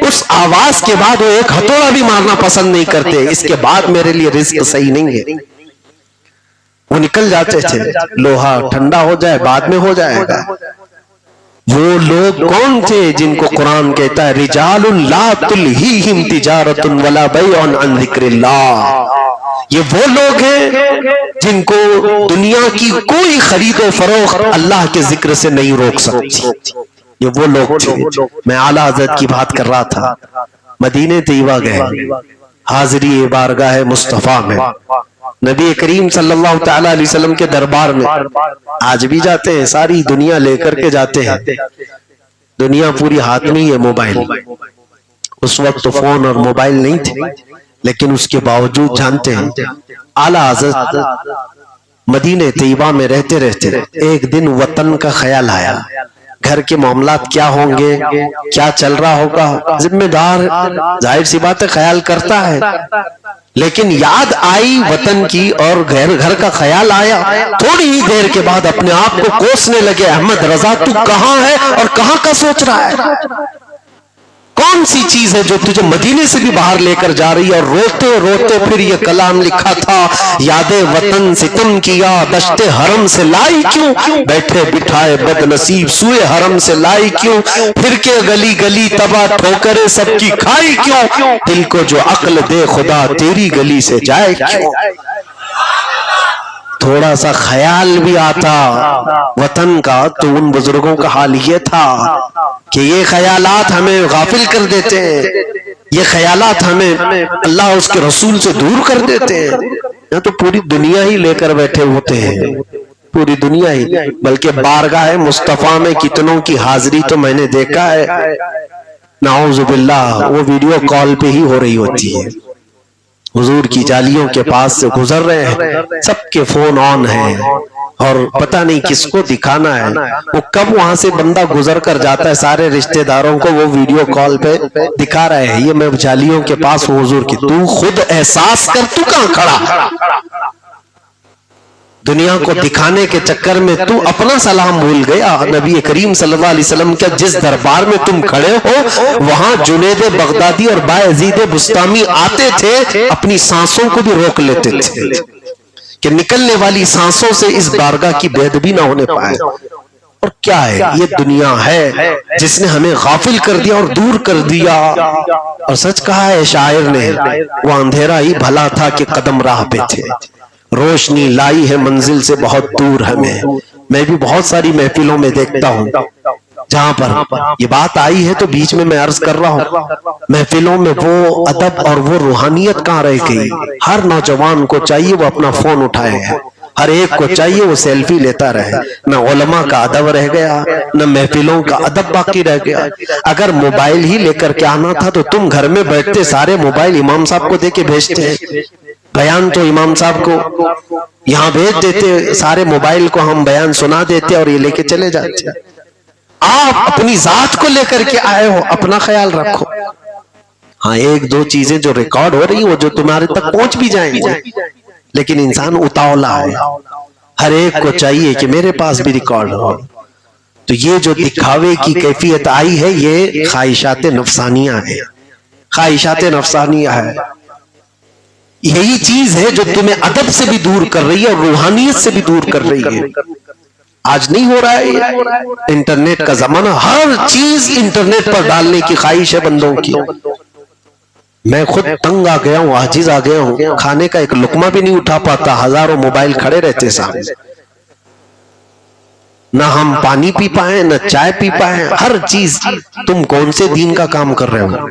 اس آواز کے بعد وہ ایک ہتھوڑا بھی مارنا پسند نہیں کرتے، اس کے بعد میرے لیے رزق صحیح نہیں ہے. وہ نکل جاتے تھے، لوہا ٹھنڈا ہو جائے بعد میں ہو جائے گا. وہ لوگ کون تھے جن کو قرآن کہتا ہے رجال لا تلہیہم تجارت ولا بیع عن ذکر اللہ. یہ وہ لوگ ہیں جن کو دنیا کی کوئی خرید و فروخت اللہ کے ذکر سے نہیں روک سکتی. یہ وہ لوگ تھے. میں اعلیٰ حضرت کی بات کر رہا تھا، مدینہ طیبہ گئے، حاضری بارگاہ مصطفیٰ میں نبی کریم صلی اللہ تعالیٰ علیہ وسلم کے دربار میں آج بھی جاتے ہیں، ساری دنیا لے کر کے جاتے ہیں. دنیا پوری ہاتھ میں ہی ہے موبائل. اس وقت تو فون اور موبائل نہیں تھے، لیکن اس کے باوجود جانتے ہیں اعلیٰ حضرت مدینہ طیبہ میں رہتے رہتے ایک دن وطن کا خیال آیا. گھر کے معاملات کیا ہوں گے، کیا چل رہا ہوگا، ذمہ دار ظاہر سی بات ہے خیال کرتا ہے، لیکن یاد آئی وطن کی اور گھر کا خیال آیا. تھوڑی ہی دیر کے بعد اپنے آپ کو کوسنے لگے، احمد رضا تو کہاں ہے اور کہاں کا سوچ رہا ہے؟ کون سی چیز ہے جو تجھے مدینے سے بھی باہر لے کر جا رہی ہے؟ اور روتے روتے پھر یہ کلام لکھا تھا، یاد وطن ستم کیا دشت حرم سے لائی کیوں، بیٹھے بٹھائے بد نصیب سوئے حرم سے لائی کیوں، پھر کے گلی گلی تباہ ٹھوکرے سب کی کھائی کیوں، دل کو جو عقل دے خدا تیری گلی سے جائے کیوں. تھوڑا سا خیال بھی آتا وطن کا تو ان بزرگوں کا حال یہ تھا. کہ یہ خیالات ہمیں غافل کر دیتے ہیں، یہ خیالات ہمیں اللہ اس کے رسول سے دور کر دیتے ہیں. یہاں تو پوری دنیا ہی لے کر بیٹھے ہوتے ہیں، پوری دنیا ہی، بلکہ بارگاہ مصطفیٰ میں کتنوں کی حاضری تو میں نے دیکھا ہے، نعوذ باللہ، وہ ویڈیو کال پہ ہی ہو رہی ہوتی ہے. حضور کی جالیوں کے پاس سے گزر رہے ہیں، سب کے فون آن ہیں، اور پتہ نہیں کس کو دکھانا ہے. وہ کب وہاں سے بندہ گزر کر جاتا ہے، سارے رشتہ داروں کو وہ ویڈیو کال پہ دکھا رہے ہیں، یہ میں جالیوں کے پاس ہوں حضور کی. تو خود احساس کر، تو کہاں کھڑا؟ دنیا کو دکھانے کے چکر میں تو اپنا سلام بھول گیا. نبی کریم صلی اللہ علیہ وسلم کا جس دربار میں تم کھڑے ہو، وہاں جنید بغدادی اور بایزید بسطامی آتے تھے، اپنی سانسوں کو بھی روک لیتے تھے کہ نکلنے والی سانسوں سے اس بارگاہ کی بے ادبی نہ ہونے پائے. اور کیا ہے یہ دنیا ہے جس نے ہمیں غافل کر دیا اور دور کر دیا. اور سچ کہا ہے شاعر نے، وہ اندھیرا ہی بھلا تھا کہ قدم راہ پہ تھے، روشنی لائی ہے منزل سے بہت دور ہمیں. میں بھی بہت ساری محفلوں میں دیکھتا ہوں جہاں پر یہ بات آئی ہے، تو بیچ میں عرض کر رہا ہوں، محفلوں میں وہ ادب اور وہ روحانیت کہاں رہ گئی. ہر نوجوان کو چاہیے وہ اپنا فون اٹھائے، ہر ایک کو چاہیے وہ سیلفی لیتا رہے. نہ علماء کا ادب رہ گیا، نہ محفلوں کا ادب باقی رہ گیا. اگر موبائل ہی لے کر کے آنا تھا تو تم گھر میں بیٹھتے سارے موبائل امام صاحب کو دے کے بھیجتے ہیں، بیان تو امام صاحب کو یہاں بھیج دیتے، سارے موبائل کو ہم بیان سنا دیتے اور یہ لے کے چلے جاتے. آپ اپنی ذات کو لے کر کے آئے ہو، اپنا خیال رکھو. ہاں ایک دو چیزیں جو ریکارڈ ہو رہی وہ جو تمہارے تک پہنچ بھی جائیں گے، لیکن انسان اتاولا ہے، ہر ایک کو چاہیے کہ میرے پاس بھی ریکارڈ ہو. تو یہ جو دکھاوے کی کیفیت آئی ہے، یہ خواہشات نفسانیہ ہے، خواہشات نفسانیہ ہے. یہی چیز ہے جو تمہیں ادب سے بھی دور کر رہی ہے اور روحانیت سے بھی دور کر رہی ہے. آج نہیں ہو رہا ہے انٹرنیٹ کا زمانہ، ہر چیز انٹرنیٹ پر ڈالنے کی خواہش ہے بندوں کی. میں خود تنگ آ گیا ہوں، عاجز آ گیا ہوں، کھانے کا ایک لقمہ بھی نہیں اٹھا پاتا، ہزاروں موبائل کھڑے رہتے سامنے، نہ ہم پانی پی پائیں نہ چائے پی پائیں. ہر چیز، تم کون سے دین کا کام کر رہے ہو؟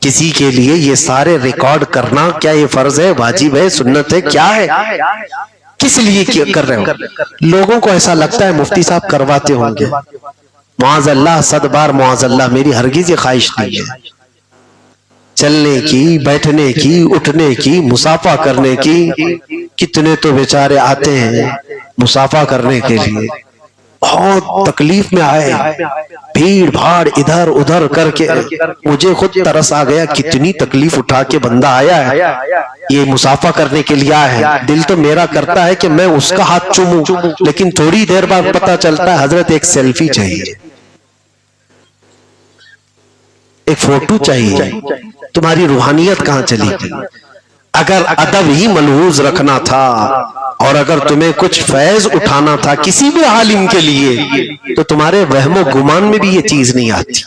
کسی کے لیے یہ سارے ریکارڈ کرنا کیا یہ فرض ہے، واجب ہے، سنت ہے، کیا ہے؟ کس لیے کر رہے ہو؟ لوگوں کو ایسا لگتا ہے مفتی صاحب کرواتے ہوں گے. معاذ اللہ، 100 بار معاذ اللہ، میری ہرگز یہ خواہش نہیں ہے. چلنے کی، بیٹھنے کی، اٹھنے کی، مصافحہ کرنے کی. کتنے تو بیچارے آتے ہیں مصافحہ کرنے کے لیے، بہت تکلیف میں آئے، بھیڑ بھاڑ ادھر ادھر کر کے مجھے خود ترس آ گیا، کتنی تکلیف اٹھا کے بندہ آیا ہے یہ مصافحہ کرنے کے لیے آیا ہے. دل تو میرا کرتا ہے کہ میں اس کا ہاتھ چوموں، لیکن تھوڑی دیر بعد پتا چلتا ہے حضرت ایک سیلفی چاہیے، ایک فوٹو چاہیے. تمہاری روحانیت کہاں چلی گئی؟ اگر ادب ہی ملحوظ رکھنا تھا اور اگر تمہیں کچھ فیض اٹھانا تھا کسی بھی عالم کے لیے، تو تمہارے وہم و گمان میں بھی یہ چیز نہیں آتی.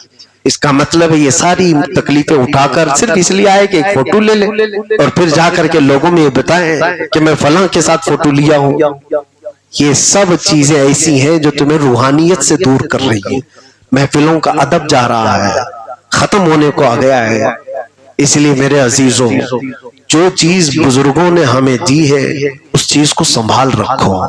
اس کا مطلب ہے یہ ساری تکلیفیں اٹھا کر صرف اس لیے آئے کہ ایک فوٹو لے لیں اور پھر جا کر کے لوگوں میں یہ بتائیں کہ میں فلاں کے ساتھ فوٹو لیا ہوں. یہ سب چیزیں ایسی ہیں جو تمہیں روحانیت سے دور کر رہی ہیں. محفلوں کا ادب جا رہا ہے، ختم ہونے کو آ گیا ہے. اس لیے میرے عزیزوں، جو چیز بزرگوں نے ہمیں دی ہے اس چیز کو سنبھال رکھو.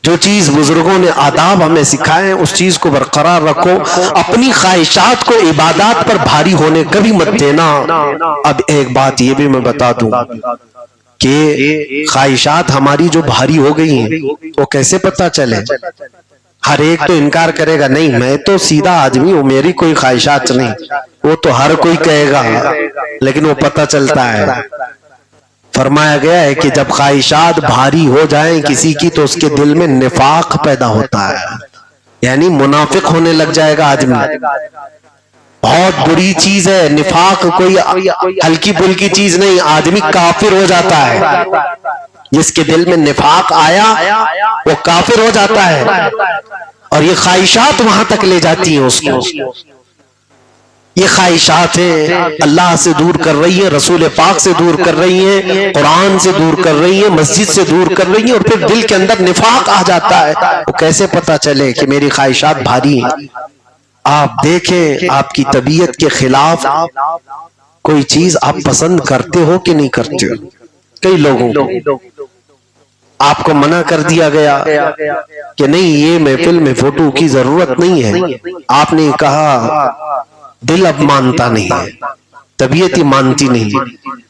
جو چیز بزرگوں نے آداب ہمیں سکھائے ہیں اس چیز کو برقرار رکھو. اپنی خواہشات کو عبادات پر بھاری ہونے کبھی مت دینا. اب ایک بات یہ بھی میں بتا دوں کہ خواہشات ہماری جو بھاری ہو گئی ہیں وہ کیسے پتہ چلے؟ ہر ایک تو انکار کرے گا، نہیں میں تو سیدھا آدمی ہوں، میری کوئی خواہشات نہیں. وہ تو ہر کوئی کہے گا، لیکن وہ پتہ چلتا ہے. فرمایا گیا ہے کہ جب خواہشات بھاری ہو جائیں کسی کی تو اس کے دل میں نفاق پیدا ہوتا ہے، یعنی منافق ہونے لگ جائے گا آدمی. بہت بری چیز ہے نفاق، کوئی ہلکی پھلکی چیز نہیں. آدمی کافر ہو جاتا ہے، جس کے دل میں نفاق آیا وہ کافر ہو جاتا ہے، اور یہ خواہشات وہاں تک لے جاتی ہیں اس کو. یہ خواہشات ہیں، اللہ سے دور کر رہی ہیں، رسول پاک سے دور کر رہی ہیں، قرآن سے دور کر رہی ہیں، مسجد سے دور کر رہی ہیں، اور پھر دل کے اندر نفاق آ جاتا ہے۔ وہ کیسے پتا چلے کہ میری خواہشات بھاری ہیں؟ آپ دیکھیں آپ کی طبیعت کے خلاف کوئی چیز آپ پسند کرتے ہو کہ نہیں کرتے ہو؟ کئی لوگوں کو آپ کو منع کر دیا گیا کہ نہیں یہ محفل میں فوٹو کی ضرورت نہیں ہے، آپ نے کہا دل اب مانتا نہیں ہے، طبیعت ہی مانتی نہیں،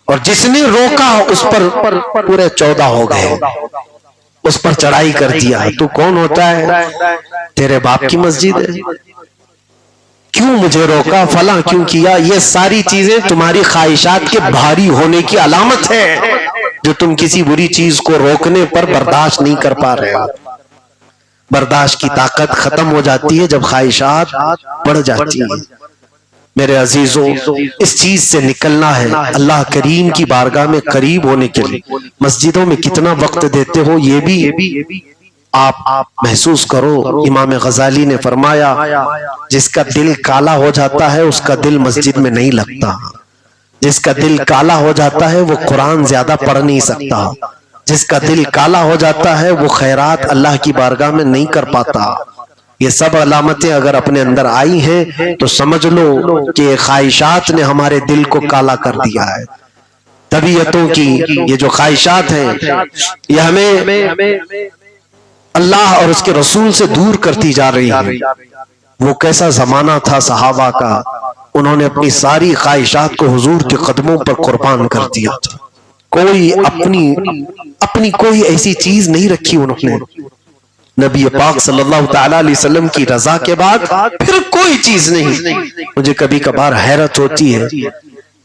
اور جس نے روکا اس پر پورے 14 ہو گئے، اس پر چڑھائی کر دیا۔ تو کون ہوتا ہے؟ تیرے باپ کی مسجد ہے، کیوں مجھے روکا، فلاں کیوں کیا؟ یہ ساری چیزیں تمہاری خواہشات کے بھاری ہونے کی علامت ہے، جو تم کسی بری چیز کو روکنے پر برداشت نہیں کر پا رہے ہو۔ برداشت کی طاقت ختم ہو جاتی ہے جب خواہشات بڑھ جاتی ہیں۔ میرے عزیزوں، اس چیز سے نکلنا ہے، اللہ کریم کی بارگاہ میں قریب ہونے کے لیے مسجدوں میں کتنا وقت دیتے ہو یہ بھی آپ محسوس کرو۔ امام غزالی نے فرمایا جس کا دل کالا ہو جاتا ہے اس کا دل مسجد میں نہیں لگتا، جس کا دل کالا ہو جاتا ہے وہ قرآن زیادہ پڑھ نہیں سکتا، جس کا دل کالا ہو جاتا ہے وہ خیرات اللہ کی بارگاہ میں نہیں کر پاتا۔ یہ سب علامتیں اگر اپنے اندر آئی ہیں تو سمجھ لو کہ خواہشات نے ہمارے دل کو کالا کر دیا ہے۔ طبیعتوں کی یہ جو خواہشات ہیں یہ ہمیں اللہ اور اس کے رسول سے دور کرتی جا رہی ہیں۔ وہ کیسا زمانہ تھا صحابہ کا، انہوں نے اپنی ساری خواہشات کو حضور کے قدموں پر قربان کر دیا تھا، کوئی اپنی کوئی ایسی چیز نہیں رکھی انہوں نے۔ نبی پاک صلی اللہ تعالیٰ علیہ وسلم کی رضا کے بعد پھر کوئی چیز نہیں۔ مجھے کبھی کبھار حیرت ہوتی ہے،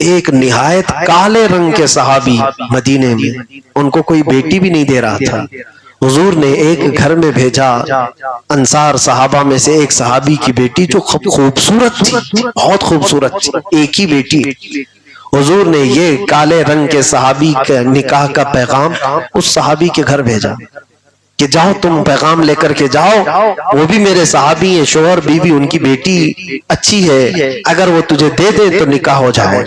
ایک نہایت کالے رنگ کے صحابی مدینے میں، ان کو کوئی بیٹی بھی نہیں دے رہا تھا، حضور نے ایک گھر میں بھیجا، انصار صحابہ میں سے ایک صحابی کی بیٹی جو خوبصورت تھی، بہت خوبصورت تھی، ایک ہی بیٹی۔ حضور نے یہ کالے رنگ کے صحابی کے نکاح کا پیغام اس صحابی کے گھر بھیجا کہ جاؤ تم پیغام لے کر کے جاؤ، وہ بھی میرے صحابی ہیں، شوہر بیوی ان کی بیٹی اچھی ہے، اگر وہ تجھے دے دے تو نکاح ہو جائے۔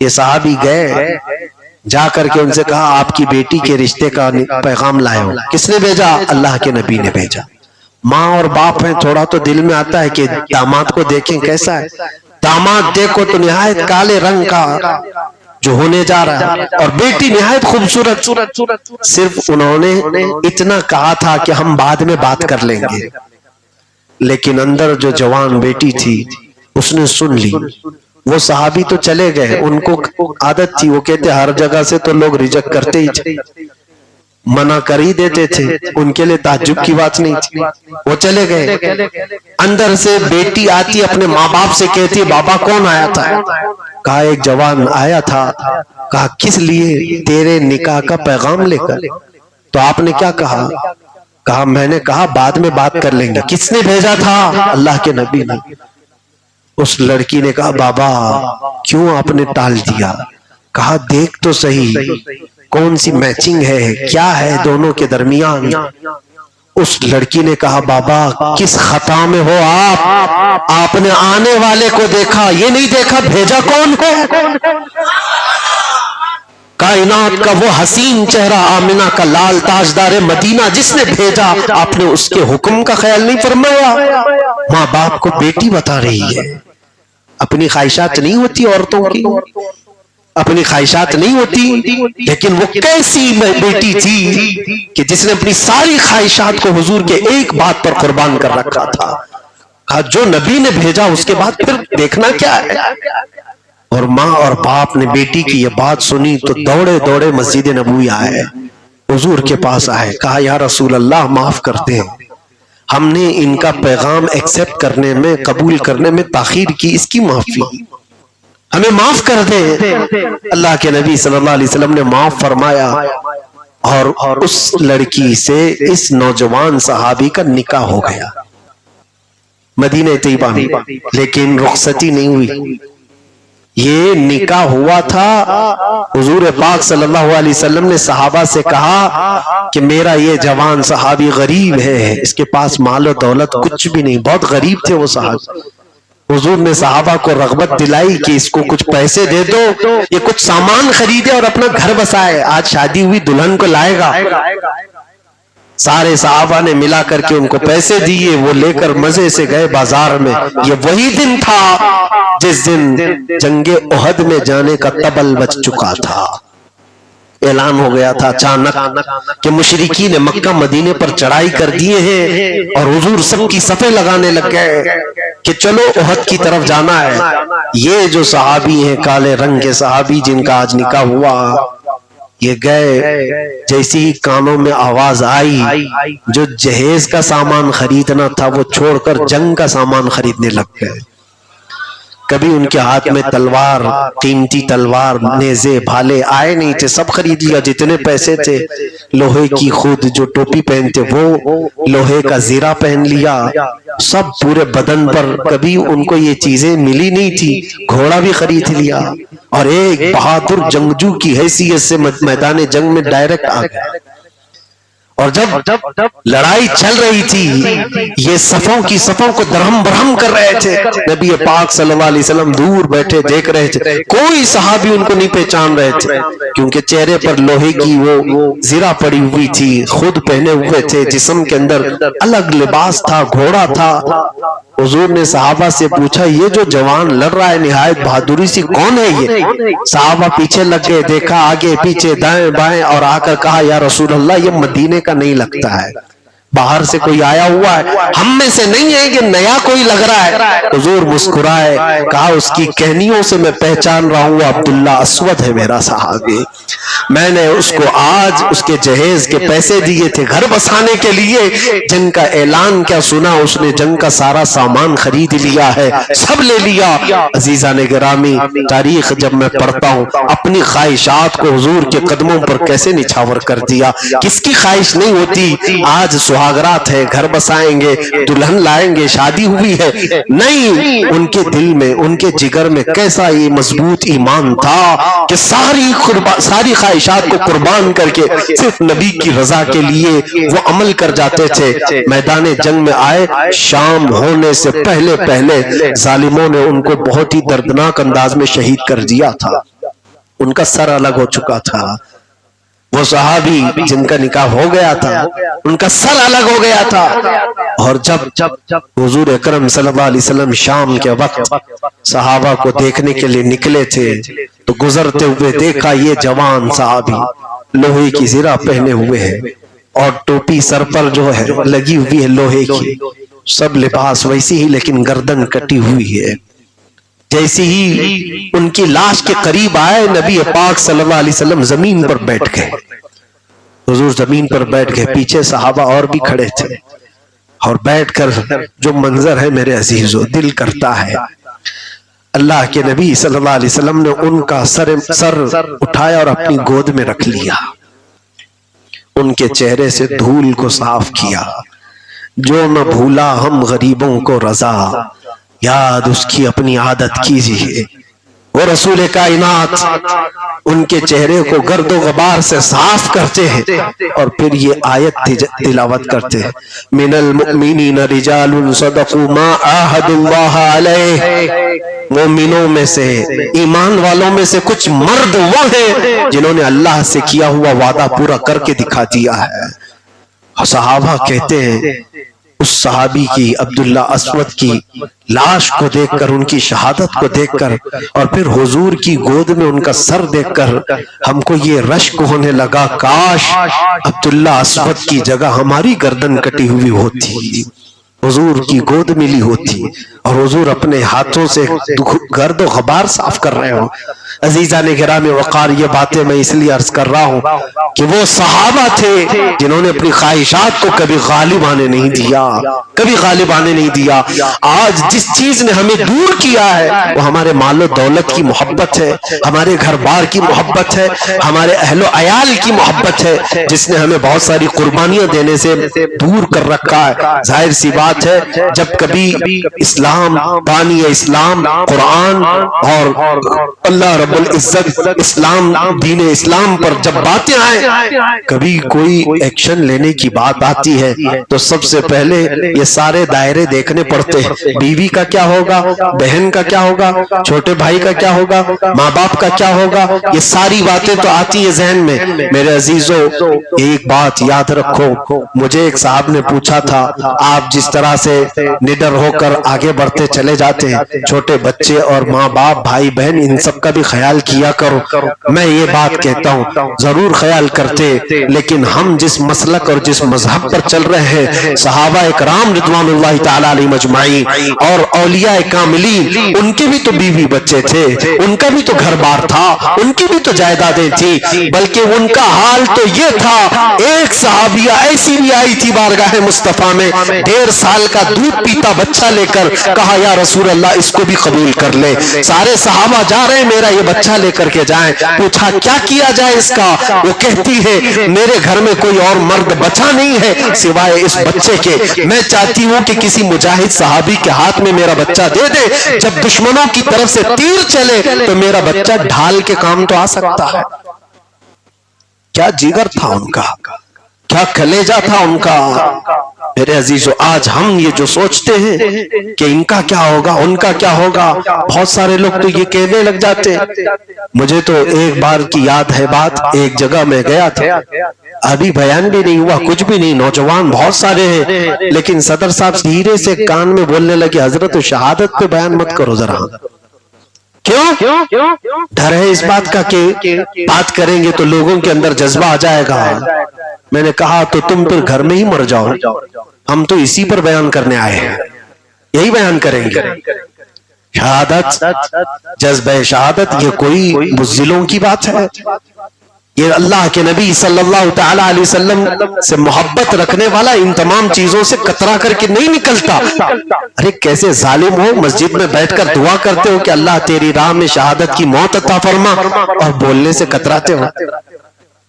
یہ صحابی گئے، جا کر کے ان سے کہا آپ کی بیٹی کے رشتے کا پیغام لائے ہو۔ کس نے بھیجا؟ اللہ کے نبی نے بھیجا۔ ماں اور باپ ہیں، تھوڑا تو دل میں آتا ہے کہ داماد کو دیکھیں کیسا ہے، داماد دیکھو تو نہایت کالے رنگ کا جو ہونے جا رہا ہے، اور بیٹی نہایت خوبصورت۔ صرف انہوں نے اتنا کہا تھا کہ ہم بعد میں بات کر لیں گے، لیکن اندر جو جوان بیٹی تھی اس نے سن لی۔ وہ صحابی تو چلے گئے، ان کو عادت تھی، وہ کہتے ہر جگہ سے تو لوگ ریجیکٹ کرتے ہی تھے، منع کر ہی دیتے تھے، ان کے لیے تعجب کی بات نہیں تھی۔ وہ چلے گئے، اندر سے بیٹی آتی اپنے ماں باپ سے کہتی بابا کون آیا تھا؟ کہا ایک جوان آیا تھا۔ کہا کس لیے؟ تیرے نکاح کا پیغام لے کر۔ تو آپ نے کیا کہا؟ کہا میں نے کہا بعد میں بات کر لیں گے۔ کس نے بھیجا تھا؟ اللہ کے نبی نے۔ اس لڑکی نے کہا بابا کیوں آپ نے ٹال دیا؟ کہا دیکھ تو صحیح کون سی میچنگ ہے، کیا ہے دونوں کے درمیان۔ اس لڑکی نے کہا بابا کس خطا میں ہو آپ نے آنے والے کو دیکھا، یہ نہیں دیکھا بھیجا کون ہے۔ کائنات کا وہ حسین چہرہ، آمنہ کا لال تاجدار مدینہ جس نے بھیجا، آپ نے اس کے حکم کا خیال نہیں فرمایا۔ ماں باپ کو بیٹی بتا رہی ہے، اپنی خواہشات نہیں ہوتی عورتوں کی، اپنی خواہشات نہیں ہوتی، لیکن وہ کیسی بیٹی تھی کہ جس نے اپنی ساری خواہشات کو حضور کے ایک بات پر قربان کر رکھا تھا۔ کہا جو نبی نے بھیجا اس کے بعد پھر دیکھنا کیا ہے۔ اور ماں اور باپ نے بیٹی کی یہ بات سنی تو دوڑے دوڑے مسجد نبوی آئے، حضور کے پاس آئے، کہا یا رسول اللہ معاف کرتے ہیں، ہم نے ان کا پیغام ایکسپٹ کرنے میں، قبول کرنے میں تاخیر کی، اس کی معافی ہمیں معاف کر دے۔ اللہ کے نبی صلی اللہ علیہ وسلم نے معاف فرمایا، اور اس لڑکی سے اس نوجوان صحابی کا نکاح ہو گیا مدینہ طیبہ میں، لیکن رخصتی نہیں ہوئی۔ یہ نکاح ہوا تھا، حضور پاک صلی اللہ علیہ وسلم نے صحابہ سے کہا کہ میرا یہ جوان صحابی غریب ہے، اس کے پاس مال و دولت کچھ بھی نہیں، بہت غریب تھے وہ صحابی۔ حضور نے صحابہ کو رغبت دلائی کہ اس کو کچھ پیسے دے دو، یہ کچھ سامان خریدے اور اپنا گھر بسائے، آج شادی ہوئی دلہن کو لائے گا۔ سارے صحابہ نے ملا کر کے ان کو پیسے دیے، وہ لے کر مزے سے گئے بازار میں۔ یہ وہی دن تھا جس دن جنگ احد میں جانے کا طبل بج چکا تھا۔ اعلان ہو گیا تھا اچانک کہ مشرکین مکہ مدینے پر چڑھائی کر دیے ہیں، اور حضور سب کی صفیں لگانے لگ گئے کہ چلو احد کی طرف جانا ہے۔ یہ جو صحابی ہیں کالے رنگ کے صحابی جن کا آج نکاح ہوا، یہ گئے، جیسی ہی کانوں میں آواز آئی، جو جہیز کا سامان خریدنا تھا وہ چھوڑ کر جنگ کا سامان خریدنے لگ گئے۔ کبھی ان کے ہاتھ میں تلوار، قیمتی تلوار، نیزے، بھالے آئے نہیں تھے، سب خرید لیا جتنے پیسے تھے۔ لوہے کی خود جو ٹوپی پہنتے وہ، لوہے کا زیرہ پہن لیا، سب پورے بدن پر۔ کبھی ان کو یہ چیزیں ملی نہیں تھی، گھوڑا بھی خرید لیا، اور ایک بہادر جنگجو کی حیثیت سے میدان جنگ میں ڈائریکٹ آ گئے۔ اور جب لڑائی چل رہی تھی، یہ صفوں کی صفوں کو درہم برہم کر رہے تھے۔ نبی پاک صلی اللہ علیہ وسلم دور بیٹھے دیکھ رہے تھے، کوئی صحابی ان کو نہیں پہچان رہے تھے، کیونکہ چہرے پر لوہے کی وہ زرہ پڑی ہوئی تھی، خود پہنے ہوئے تھے، جسم کے اندر الگ لباس تھا، گھوڑا تھا۔ حضور نے صحابہ سے پوچھا یہ جو جوان لڑ رہا ہے نہایت بہادری سے، کون ہے یہ؟ صحابہ پیچھے لگ گئے، دیکھا آگے پیچھے دائیں بائیں، اور آ کر کہا یا رسول اللہ یہ مدینے کا نہیں لگتا ہے، باہر سے کوئی آیا ہوا ہے، ہم میں سے نہیں ہے، کہ نیا کوئی لگ رہا ہے۔ حضور مسکرائے، کہا اس کی کہنیوں سے میں پہچان رہا ہوں، عبداللہ اسود ہے میرا صحابی، میں نے اس کو آج اس کے جہیز کے پیسے دیے تھے گھر بسانے کے لیے، جنگ کا اعلان کیا سنا، اس نے جنگ کا سارا سامان خرید لیا ہے، سب لے لیا۔ عزیزان گرامی، تاریخ جب میں پڑھتا ہوں، اپنی خواہشات کو حضور کے قدموں پر کیسے نچھاور کر دیا۔ کس کی خواہش نہیں ہوتی آج سہاگرات ہے، گھر بسائیں گے، دلہن لائیں گے، شادی ہوئی ہے؟ نہیں، ان کے دل میں، ان کے جگر میں کیسا یہ مضبوط ایمان تھا کہ ساری خواہشات کو قربان کر کے صرف نبی کی رضا کے لیے وہ عمل کر جاتے تھے۔ میدان جنگ میں آئے، شام ہونے سے پہلے پہلے ظالموں نے ان کو بہت ہی دردناک انداز میں شہید کر دیا تھا، ان کا سر الگ ہو چکا تھا۔ وہ صحابی جن کا نکاح ہو گیا تھا، ان کا سر الگ ہو گیا تھا۔ اور جب حضور اکرم صلی اللہ علیہ وسلم شام کے وقت صحابہ کو دیکھنے کے لیے نکلے تھے، تو گزرتے ہوئے دیکھا یہ جوان صحابی لوہے کی زرہ پہنے ہوئے ہے، اور ٹوپی سر پر جو ہے لگی ہوئی ہے لوہے کی، سب لباس ویسی ہی لیکن گردن کٹی ہوئی ہے۔ جیسی ہی ان کی لاش کے قریب آئے، نبی پاک صلی اللہ علیہ وسلم زمین پر بیٹھ گئے۔ حضور زمین پر بیٹھ گئے، پیچھے صحابہ اور بھی کھڑے تھے، اور بیٹھ کر جو منظر ہے میرے عزیزو، دل کرتا ہے اللہ کے نبی صلی اللہ علیہ وسلم نے ان کا سر اٹھایا اور اپنی گود میں رکھ لیا، ان کے چہرے سے دھول کو صاف کیا۔ جو نہ بھولا ہم غریبوں کو رضا، یاد اس کی اپنی عادت کیجیے۔ وہ رسول کائنات ان کے چہرے کو گرد و غبار سے صاف کرتے ہیں، اور پھر یہ آیت تلاوت کرتے ہیں، من المؤمنین رجال صدقوا ما عاہدوا اللہ علیہ۔ مومنوں میں سے، ایمان والوں میں سے کچھ مرد وہ ہیں جنہوں نے اللہ سے کیا ہوا وعدہ پورا کر کے دکھا دیا ہے۔ صحابہ کہتے ہیں اس صحابی کی، عبداللہ اسود کی لاش کو دیکھ کر، ان کی شہادت کو دیکھ کر، اور پھر حضور کی گود میں ان کا سر دیکھ کر ہم کو یہ رشک ہونے لگا، کاش عبداللہ اسود کی جگہ ہماری گردن کٹی ہوئی ہوتی، حضور کی گود ملی ہوتی، اور حضور اپنے ہاتھوں سے گرد و غبار صاف کر رہے ہوں۔ عزیزان گرامی وقار، یہ باتیں میں اس لیے عرض کر رہا ہوں کہ وہ صحابہ تھے جنہوں نے اپنی خواہشات کو کبھی غالب آنے نہیں دیا، کبھی غالب آنے نہیں دیا۔ آج جس چیز نے ہمیں دور کیا ہے وہ ہمارے مال و دولت کی محبت ہے، ہمارے گھر بار کی محبت ہے، ہمارے اہل و عیال کی محبت ہے، جس نے ہمیں بہت ساری قربانیاں دینے سے دور کر رکھا ہے۔ ظاہر سی بات ہے، جب کبھی اسلام، بانی اسلام، قرآن اور اللہ رب العزت اسلام دین اسلام پر جب باتیں آئیں، کبھی کوئی ایکشن لینے کی بات آتی ہے تو سب سے پہلے یہ سارے دائرے دیکھنے پڑتے ہیں۔ بیوی کا کیا ہوگا، بہن کا کیا ہوگا، چھوٹے بھائی کا کیا ہوگا، ماں باپ کا کیا ہوگا، یہ ساری باتیں تو آتی ہیں ذہن میں۔ میرے عزیزو ایک بات یاد رکھو، مجھے ایک صاحب نے پوچھا تھا آپ جس طرح سے نڈر ہو کر آگے بڑھتے چلے جاتے ہیں، چھوٹے بچے اور ماں باپ بھائی بہن ان سب کا بھی خیال کیا کرو۔ میں یہ بات کہتا ہوں ضرور خیال کرتے، لیکن ہم جس مسلک اور جس مذہب پر چل رہے ہیں، صحابہ اکرام رضوان اللہ تعالی علیہ مجمعین اور اولیاء کاملین، ان کے بھی تو بیوی بچے تھے، ان کا بھی تو گھر بار تھا، ان کی بھی تو جائیدادیں تھی، بلکہ ان کا حال تو یہ تھا، ایک صحابیہ ایسی بھی آئی تھی بارگاہ مصطفیٰ میں 1.5 سال کا دودھ پیتا بچہ لے کر، کہا یا رسول اللہ اس کو بھی قبول کر لے۔ سارے صحابہ جا رہے ہیں میرا یہ بچہ لے کر کے جائیں، پوچھا کیا کیا جائے اس کا، وہ کہتی ہے میرے گھر میں کوئی اور مرد بچا نہیں ہے سوائے اس بچے کے، میں چاہتی ہوں کہ کسی مجاہد صحابی کے ہاتھ میں میرا بچہ دے دے، جب دشمنوں کی طرف سے تیر چلے تو میرا بچہ ڈھال کے کام تو آ سکتا ہے۔ کیا جگر تھا ان کا، کیا کلیجہ تھا ان کا۔ میرے عزیزو آج ہم یہ جو سوچتے ہیں کہ ان کا کیا ہوگا، ان کا کیا ہوگا، بہت سارے لوگ تو یہ کہنے لگ جاتے ہیں۔ مجھے تو ایک بار کی یاد ہے بات، ایک جگہ میں گیا تھا، ابھی بیان بھی نہیں ہوا، کچھ بھی نہیں، نوجوان بہت سارے ہیں، لیکن صدر صاحب دھیرے سے کان میں بولنے لگے حضرت شہادت پہ بیان مت کرو ذرا۔ کیوں؟ ڈر ہے اس بات کا کہ بات کریں گے تو لوگوں کے اندر جذبہ آ جائے گا۔ میں نے کہا تو تم پھر گھر میں ہی مر جاؤ، ہم تو اسی پر بیان کرنے آئے ہیں، یہی بیان کریں گے۔ شہادت، جذبہ شہادت یہ کوئی بزدلوں کی بات ہے؟ یہ اللہ کے نبی صلی اللہ تعالی علیہ وسلم سے محبت رکھنے والا ان تمام چیزوں سے کترا کر کے نہیں نکلتا۔ ارے کیسے ظالم ہو، مسجد میں بیٹھ کر دعا کرتے ہو کہ اللہ تیری راہ میں شہادت کی موت عطا فرما، اور بولنے سے کتراتے ہو،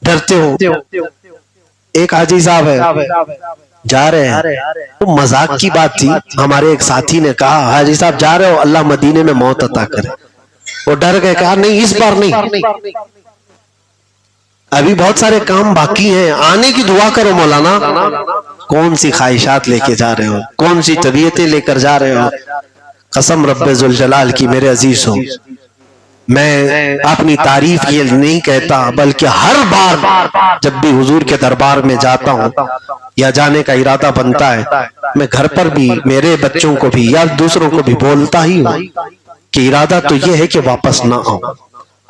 ڈرتے ہو۔ ایک حاجی صاحب ہے جا رہے ہیں، وہ مذاق کی بات تھی، ہمارے ایک ساتھی نے کہا حاجی صاحب جا رہے ہو اللہ مدینے میں موت عطا کرے، وہ ڈر گئے، کہا نہیں اس بار نہیں، ابھی بہت سارے کام باقی ہیں، آنے کی دعا کرو مولانا۔ کون سی خواہشات لے کے جا رہے ہو، کون سی طبیعتیں لے کر جا رہے ہو، قسم رب ذوالجلال کی میرے عزیز ہو، میں اپنی تعریف یہ نہیں کہتا، بلکہ ہر بار جب بھی حضور کے دربار میں جاتا ہوں یا جانے کا ارادہ بنتا ہے، میں گھر پر بھی میرے بچوں کو بھی یا دوسروں کو بھی بولتا ہی ہوں کہ ارادہ تو یہ ہے کہ واپس نہ آؤں،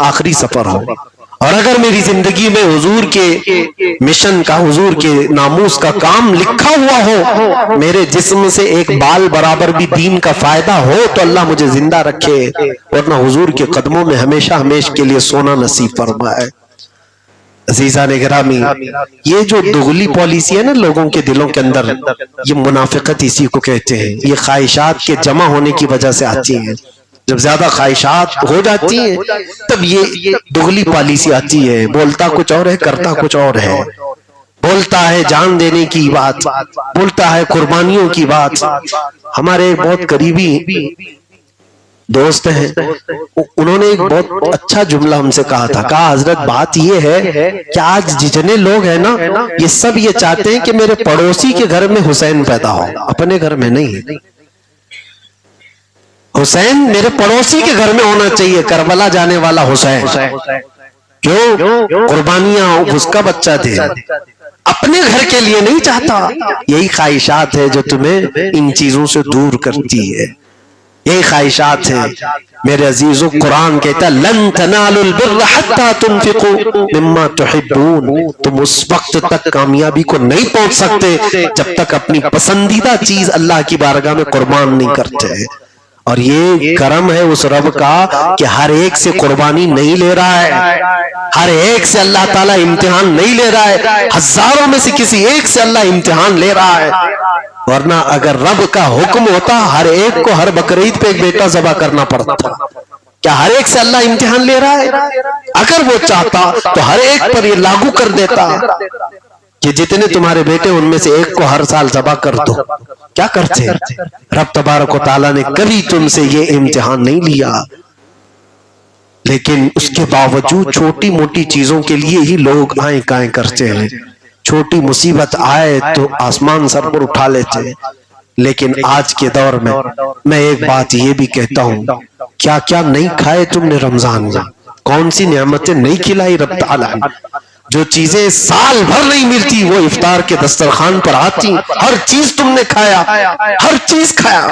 آخری سفر ہو، اور اگر میری زندگی میں حضور کے مشن کا، حضور کے ناموس کا کام لکھا ہوا ہو، میرے جسم سے ایک بال برابر بھی دین کا فائدہ ہو تو اللہ مجھے زندہ رکھے، ورنہ حضور کے قدموں میں ہمیشہ ہمیشہ کے لیے سونا نصیب فرمائے۔ عزیزان گرامی، یہ جو دغلی پالیسی ہے نا لوگوں کے دلوں کے اندر، یہ منافقت اسی کو کہتے ہیں، یہ خواہشات کے جمع ہونے کی وجہ سے آتی ہیں۔ جب زیادہ خواہشات ہو جاتی ہیں تب یہ دغلی پالیسی آتی ہے، بولتا کچھ اور ہے کرتا کچھ اور ہے، بولتا ہے جان دینے کی بات، بولتا ہے قربانیوں کی بات۔ ہمارے ایک بہت قریبی دوست ہیں، انہوں نے ایک بہت اچھا جملہ ہم سے کہا تھا، کہا حضرت بات یہ ہے کہ آج جتنے لوگ ہیں نا یہ سب یہ چاہتے ہیں کہ میرے پڑوسی کے گھر میں حسین پیدا ہو، اپنے گھر میں نہیں۔ حسین میرے پڑوسی کے گھر میں ہونا چاہیے، کربلا جانے والا حسین، کیوں؟ قربانیاں اس کا بچہ دے، اپنے گھر کے لیے نہیں چاہتا۔ یہی خواہشات ہے جو تمہیں ان چیزوں سے دور کرتی ہے، یہی خواہشات ہیں میرے عزیزو۔ قرآن کہتا ہے لن تنالوا البر حتی تنفقوا مما تحبون، تم اس وقت تک کامیابی کو نہیں پہنچ سکتے جب تک اپنی پسندیدہ چیز اللہ کی بارگاہ میں قربان نہیں کرتے۔ اور یہ کرم ہے اس رب کا کہ ہر ایک سے قربانی نہیں لے رہا ہے، ہر ایک سے اللہ تعالیٰ امتحان نہیں لے رہا ہے، ہزاروں میں سے کسی ایک سے اللہ امتحان لے رہا ہے۔ ورنہ اگر رب کا حکم ہوتا ہر ایک کو ہر بقرعید پہ ایک بیٹا ذبح کرنا پڑتا۔ کیا ہر ایک سے اللہ امتحان لے رہا ہے؟ اگر وہ چاہتا تو ہر ایک پر یہ لاگو کر دیتا کہ جتنے تمہارے بیٹے ان میں سے ایک کو ہر سال ذبح کر دو۔ کیا کرتے؟ رب تبارک و تعالیٰ نے کبھی تم سے یہ امتحان نہیں لیا۔ لیکن اس کے باوجود چھوٹی موٹی چیزوں کے لیے ہی لوگ آئیں کائیں کرتے ہیں. چھوٹی مصیبت آئے تو آسمان سر پر اٹھا لیتے ہیں. لیکن آج کے دور میں ایک بات یہ بھی کہتا ہوں، کیا کیا نہیں کھائے تم نے رمضان میں، کون سی نعمتیں نہیں کھلائی رب تعالیٰ نے. جو چیزیں سال بھر نہیں ملتی وہ افطار کے دسترخوان پر آتی. ہر چیز تم نے کھایا، ہر چیز کھایا.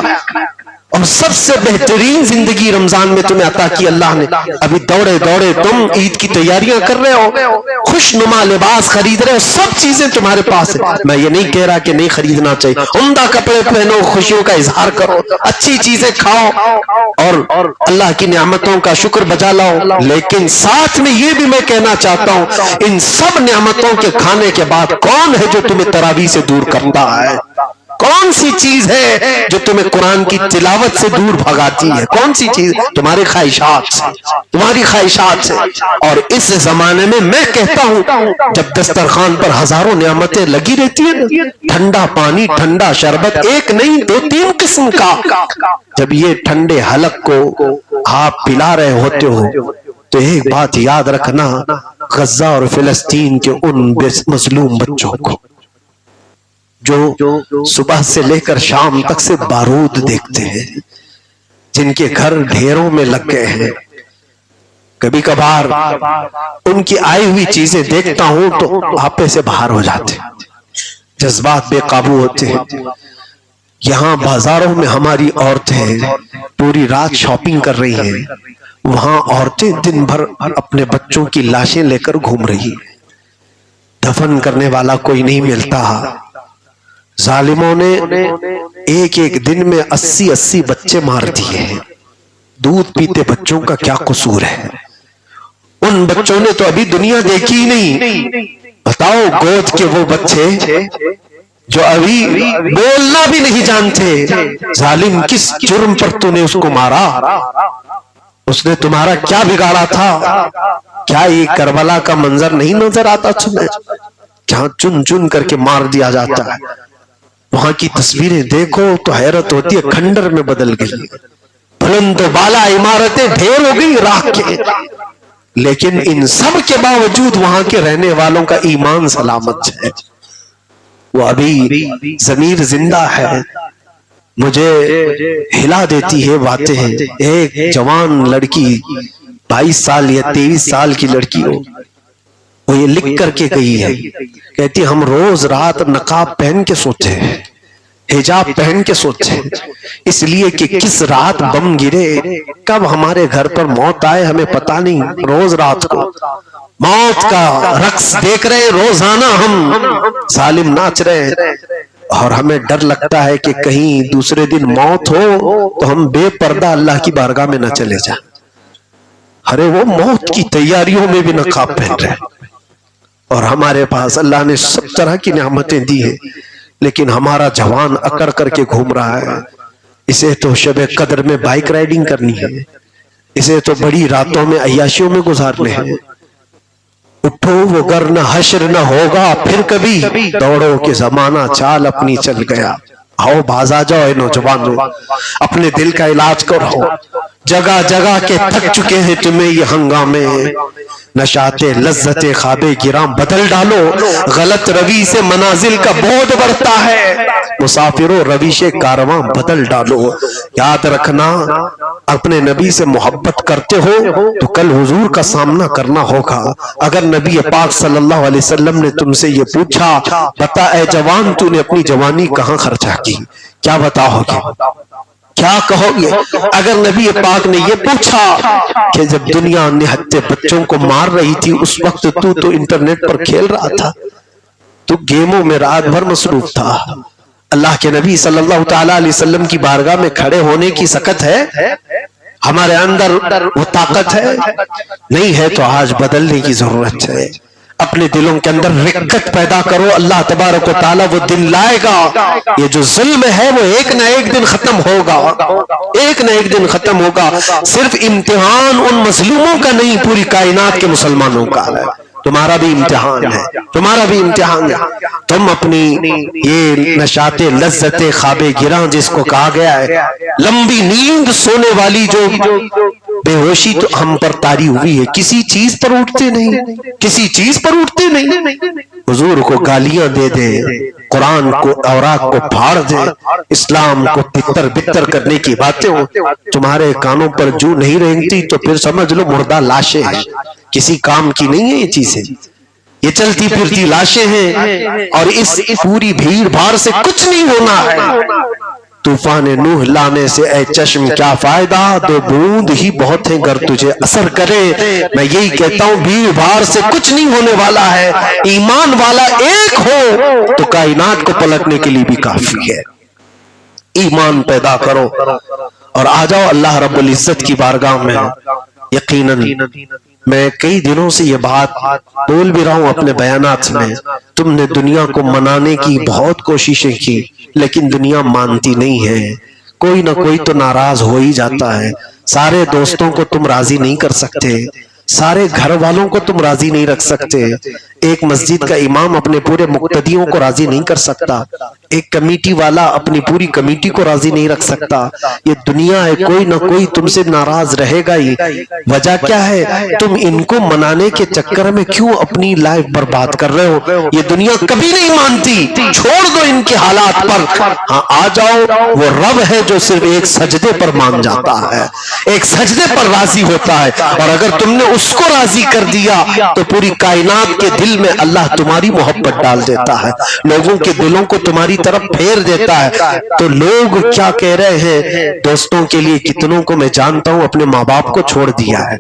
اور سب سے بہترین زندگی رمضان میں تمہیں عطا کی اللہ نے. ابھی دوڑے دوڑے تم عید کی تیاریاں کر رہے ہو، خوش نما لباس خرید رہے ہو، سب چیزیں تمہارے پاس ہیں. میں یہ نہیں کہہ رہا کہ نہیں خریدنا چاہیے، عمدہ کپڑے پہنو، خوشیوں کا اظہار کرو، اچھی چیزیں کھاؤ اور اللہ کی نعمتوں کا شکر بجا لاؤ. لیکن ساتھ میں یہ بھی میں کہنا چاہتا ہوں، ان سب نعمتوں کے کھانے کے بعد کون ہے جو تمہیں تراویح سے دور کرتا ہے؟ کون سی چیز ہے جو تمہیں قرآن کی تلاوت سے دور بھگاتی ہے؟ کون سی چیز؟ تمہاری خواہشات سے، تمہاری خواہشات سے. اور اس زمانے میں کہتا ہوں، جب دسترخوان پر ہزاروں نعمتیں لگی رہتی ہیں، ٹھنڈا پانی، ٹھنڈا شربت، ایک نہیں دو تین قسم کا، جب یہ ٹھنڈے حلق کو آپ پلا رہے ہوتے ہو تو ایک بات یاد رکھنا، غزہ اور فلسطین کے ان مظلوم بچوں کو جو صبح سے لے کر شام تک سے بارود دیکھتے ہیں، جن کے گھر ڈھیروں میں لگ گئے ہیں، کبھی کبھار ان کی آئی ہوئی چیزیں دیکھتا ہوں تو آپے سے باہر ہو جاتے، جذبات بے قابو ہوتے ہیں. یہاں بازاروں میں ہماری عورتیں پوری رات شاپنگ کر رہی ہیں، وہاں عورتیں دن بھر اپنے بچوں کی لاشیں لے کر گھوم رہی ہیں. دفن کرنے والا کوئی نہیں ملتا. ظالموں نے ایک ایک دن میں 80 بچے مار دیے ہیں. دودھ پیتے بچوں کا کیا قصور ہے؟ ان بچوں نے تو ابھی دنیا دیکھی ہی نہیں. بتاؤ، گود کے وہ بچے جو ابھی بولنا بھی نہیں جانتے، ظالم کس جرم پر تو نے اس کو مارا؟ اس نے تمہارا کیا بگاڑا تھا؟ کیا یہ کربلا کا منظر نہیں نظر آتا تمہیں، جہاں چن چن کر کے مار دیا جاتا ہے؟ وہاں کی تصویریں دیکھو تو حیرت ہوتی ہے، کھنڈر میں بدل گئی، بلند و بالا عمارتیں ڈھیر ہو گئی راکھ کے. لیکن ان سب کے باوجود وہاں کے رہنے والوں کا ایمان سلامت ہے، وہ ابھی ضمیر زندہ ہے. مجھے ہلا دیتی ہے باتیں. ایک جوان لڑکی 22 سال یا 23 سال کی لڑکی ہو، وہ یہ لکھ کر کے گئی ہے، کہتی ہم روز رات نقاب پہن کے سوتے ہیں، حجاب پہن کے سوتے ہیں، اس لیے کہ کس رات بم گرے، کب ہمارے گھر پر موت آئے ہمیں پتہ نہیں. روز رات کو موت کا رقص دیکھ رہے، روزانہ ہم ظالم ناچ رہے ہیں، اور ہمیں ڈر لگتا ہے کہ کہیں دوسرے دن موت ہو تو ہم بے پردہ اللہ کی بارگاہ میں نہ چلے جائیں. ارے وہ موت کی تیاریوں میں بھی نقاب پہن رہے ہیں. اور ہمارے پاس اللہ نے سب طرح کی نعمتیں دی ہیں، لیکن ہمارا جوان اکڑ کر کے گھوم رہا ہے. اسے تو شب قدر میں بائک رائیڈنگ کرنی ہے، اسے تو بڑی راتوں میں عیاشیوں میں گزارنے ہیں. اٹھو وہ گر نہ حشر نہ ہوگا پھر کبھی، دوڑو کہ زمانہ چال اپنی چل گیا. آؤ باز آ جاؤ اے نوجوانوں، اپنے دل کا علاج کرو. جگہ جگہ کے تھک چکے ہیں تمہیں یہ ہنگامے، نشاط لذت خواب گراں بدل ڈالو. غلط روی سے منازل کا بہت بڑھتا ہے، مسافروں رویش کارواں بدل ڈالو. یاد رکھنا، اپنے نبی سے محبت کرتے ہو تو کل حضور کا سامنا کرنا ہوگا. اگر نبی پاک صلی اللہ علیہ وسلم نے تم سے یہ پوچھا، بتا اے جوان تو نے اپنی جوانی کہاں خرچا کی، کیا بتاؤ گے، کیا کہو گے؟ اگر نبی پاک نے یہ پوچھا کہ جب دنیا نہتے بچوں کو مار رہی تھی اس وقت تو انٹرنیٹ پر کھیل رہا تھا، تو گیموں میں رات بھر مصروف تھا، اللہ کے نبی صلی اللہ تعالی علیہ وسلم کی بارگاہ میں کھڑے ہونے کی سکت ہے؟ ہمارے اندر وہ طاقت ہے؟ نہیں ہے تو آج بدلنے کی ضرورت ہے. اپنے دلوں کے اندر رقت پیدا کرو، اللہ تبارک و تعالیٰ وہ دن لائے گا. یہ جو ظلم ہے وہ ایک نہ ایک دن ختم ہوگا، ایک نہ ایک دن ختم ہوگا. صرف امتحان ان مظلوموں کا نہیں، پوری کائنات کے مسلمانوں کا ہے. تمہارا بھی امتحان ہے، تمہارا بھی امتحان ہے. تم اپنی یہ نشاط لذت خواب گراں جس کو کہا گیا ہے، لمبی نیند سونے والی جو بے ہوشی تو ہم پر طاری ہوئی ہے، کسی چیز پر اٹھتے نہیں، کسی چیز پر اٹھتے نہیں۔ حضور کو گالیاں دے دے، قرآن کو اوراق کو پھاڑ دے، اسلام کو تتر بتر کرنے کی باتیں ہو، تمہارے کانوں پر جو نہیں رہنگتی تو پھر سمجھ لو مردہ لاشیں ہیں، کسی کام کی نہیں ہے یہ چیزیں، یہ چلتی پھرتی لاشیں ہیں، اور اس پوری بھیڑ بھاڑ سے کچھ نہیں ہونا ہے۔ طوفان نوح لانے سے اے چشم کیا فائدہ، دو بوند ہی بہت ہیں گر تجھے اثر کرے۔ میں یہی کہتا ہوں بھیڑ بھاڑ سے کچھ نہیں ہونے والا ہے، ایمان والا ایک ہو تو کائنات کو پلٹنے کے لیے بھی کافی ہے۔ ایمان پیدا کرو اور آ جاؤ اللہ رب العزت کی بارگاہ میں۔ یقیناً میں کئی دنوں سے یہ بات بول بھی رہا ہوں اپنے بیانات میں، تم نے دنیا کو منانے کی بہت کوششیں کی لیکن دنیا مانتی نہیں ہے، کوئی نہ کوئی تو ناراض ہو ہی جاتا ہے۔ سارے دوستوں کو تم راضی نہیں کر سکتے، سارے گھر والوں کو تم راضی نہیں رکھ سکتے، ایک مسجد کا امام اپنے پورے مقتدیوں کو راضی نہیں کر سکتا، ایک کمیٹی والا اپنی پوری کمیٹی کو راضی نہیں رکھ سکتا۔ یہ دنیا ہے، کوئی نہ کوئی تم سے ناراض رہے گا ہی۔ وجہ کیا ہے؟ تم ان کو منانے کے چکر میں کیوں اپنی لائف برباد کر رہے ہو؟ یہ دنیا کبھی نہیں مانتی، چھوڑ دو ان کے حالات پر، ہاں آ جاؤ، وہ رب ہے جو صرف ایک سجدے پر مان جاتا ہے، ایک سجدے پر راضی ہوتا ہے، اور اگر تم نے اس کو راضی کر دیا تو پوری کائنات کے دل میں اللہ تمہاری محبت ڈال دیتا ہے، لوگوں کے دلوں کو تمہاری طرف پھیر دیتا ہے۔ تو لوگ کیا کہہ رہے ہیں؟ دوستوں کے لیے کتنوں کو میں جانتا ہوں اپنے ماں باپ کو چھوڑ دیا ہے،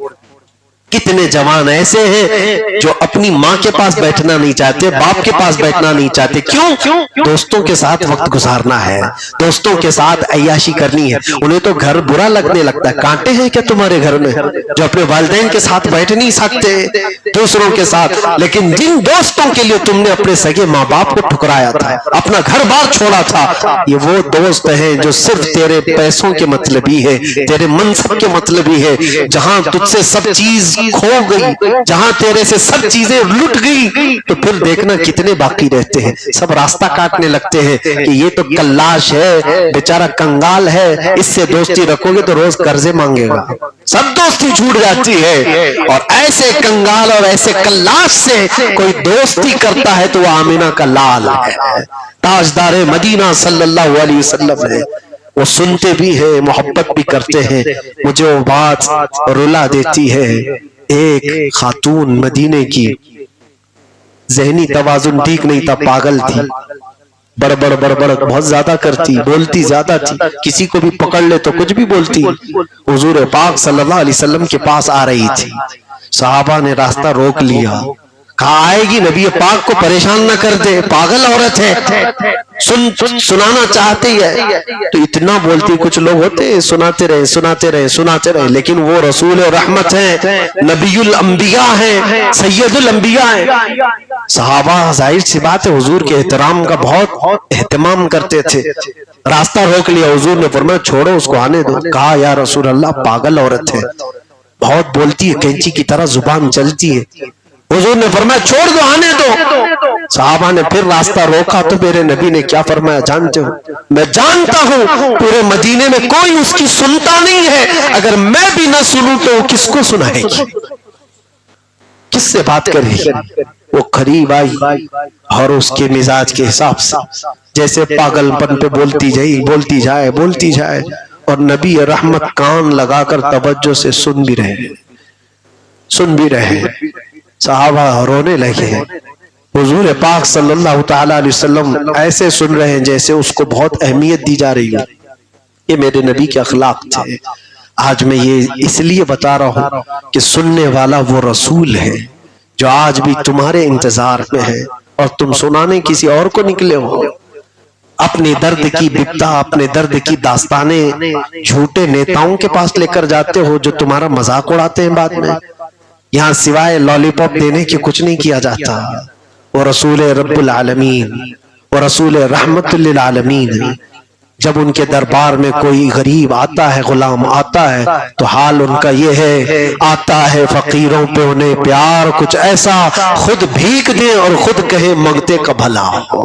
کتنے جوان ایسے ہیں جو اپنی ماں کے پاس بیٹھنا نہیں چاہتے، باپ کے پاس بیٹھنا نہیں چاہتے، کیوں؟ دوستوں کے ساتھ وقت گزارنا ہے، دوستوں کے ساتھ عیاشی کرنی ہے، انہیں تو گھر برا لگنے لگتا ہے۔ کانٹے ہیں کیا تمہارے گھر میں جو اپنے والدین کے ساتھ بیٹھ نہیں سکتے دوسروں کے ساتھ؟ لیکن جن دوستوں کے لیے تم نے اپنے سگے ماں باپ کو ٹھکرایا تھا، اپنا گھر بار چھوڑا تھا، یہ وہ دوست ہیں جو صرف تیرے پیسوں کے مطلبی ہے، تیرے منصب کے مطلبی ہے، جہاں تجھ سے سب چیز کھو گئی، جہاں تیرے سے سب چیزیں لٹ گئی، تو پھر دیکھنا کتنے باقی رہتے ہیں، سب راستہ کاٹنے لگتے ہیں کہ یہ تو کلاش ہے، بیچارہ کنگال ہے، اس سے دوستی رکھو گے تو روز قرضے مانگے گا، سب دوستی چھوٹ جاتی ہے۔ اور ایسے کنگال اور ایسے کلاش سے کوئی دوستی کرتا ہے تو وہ آمینہ کا لال ہے، تاجدار مدینہ صلی اللہ علیہ وسلم ہے، وہ سنتے بھی ہیں، محبت بھی کرتے ہیں۔ مجھے وہ بات رلا دیتی ہے، ایک خاتون مدینے کی، ذہنی توازن ٹھیک نہیں تھا، پاگل تھی، بڑبڑ بہت زیادہ کرتی، بولتی زیادہ تھی، کسی کو بھی پکڑ لے تو کچھ بھی بولتی۔ حضور پاک صلی اللہ علیہ وسلم کے پاس آ رہی تھی، صحابہ نے راستہ روک لیا، کہا آئے گی نبی پاک کو پریشان نہ کر دے، پاگل عورت ہے، سنانا چاہتی ہے، تو اتنا بولتی۔ کچھ لوگ ہوتے سناتے رہے، لیکن وہ رسول رحمت ہیں، نبی الانبیاء ہیں، سید الانبیاء ہیں۔ صحابہ ظاہر سی بات ہے حضور کے احترام کا بہت اہتمام کرتے تھے، راستہ روک لیا، حضور نے فرمایا چھوڑو اس کو آنے دو۔ کہا یا رسول اللہ پاگل عورت ہے، بہت بولتی ہے، کینچی کی طرح زبان چلتی ہے۔ حضور نے فرمایا چھوڑ دو، آنے دو۔ صحابہ نے پھر راستہ روکا تو میرے نبی نے کیا فرمایا جانتے ہو؟ میں جانتا ہوں پورے مدینے میں کوئی اس کی سنتا نہیں ہے، اگر میں بھی نہ سنوں تو وہ کس کو سنائے گی، کس سے بات کرے گی؟ وہ قریب آئی اور اس کے مزاج کے حساب سے جیسے پاگل پن پہ بولتی جائے، اور نبی رحمت کان لگا کر توجہ سے سن بھی رہے، صحابہ رونے لگے، حضور پاک صلی اللہ تعالی علیہ وسلم ایسے سن رہے ہیں جیسے اس کو بہت اہمیت دی جا رہی ہے۔ یہ میرے نبی کے اخلاق تھے۔ آج میں یہ اس لیے بتا رہا ہوں کہ سننے والا وہ رسول ہے جو آج بھی تمہارے انتظار میں ہے، اور تم سنانے کسی اور کو نکلے ہو، اپنے درد کی بپتا، اپنے درد کی داستانیں جھوٹے نیتاؤں کے پاس لے کر جاتے ہو جو تمہارا مذاق اڑاتے ہیں بعد میں۔ یہاں سوائے لالی پاپ دینے کے کچھ نہیں کیا جاتا۔ وہ رسول رب العالمین، وہ رسول رحمت للعالمین، جب ان کے دربار میں کوئی غریب آتا ہے، غلام آتا ہے، تو حال ان کا یہ ہے، آتا ہے فقیروں پہ انہیں پیار کچھ ایسا، خود بھیک دیں اور خود کہیں منگتے کا بھلا ہو۔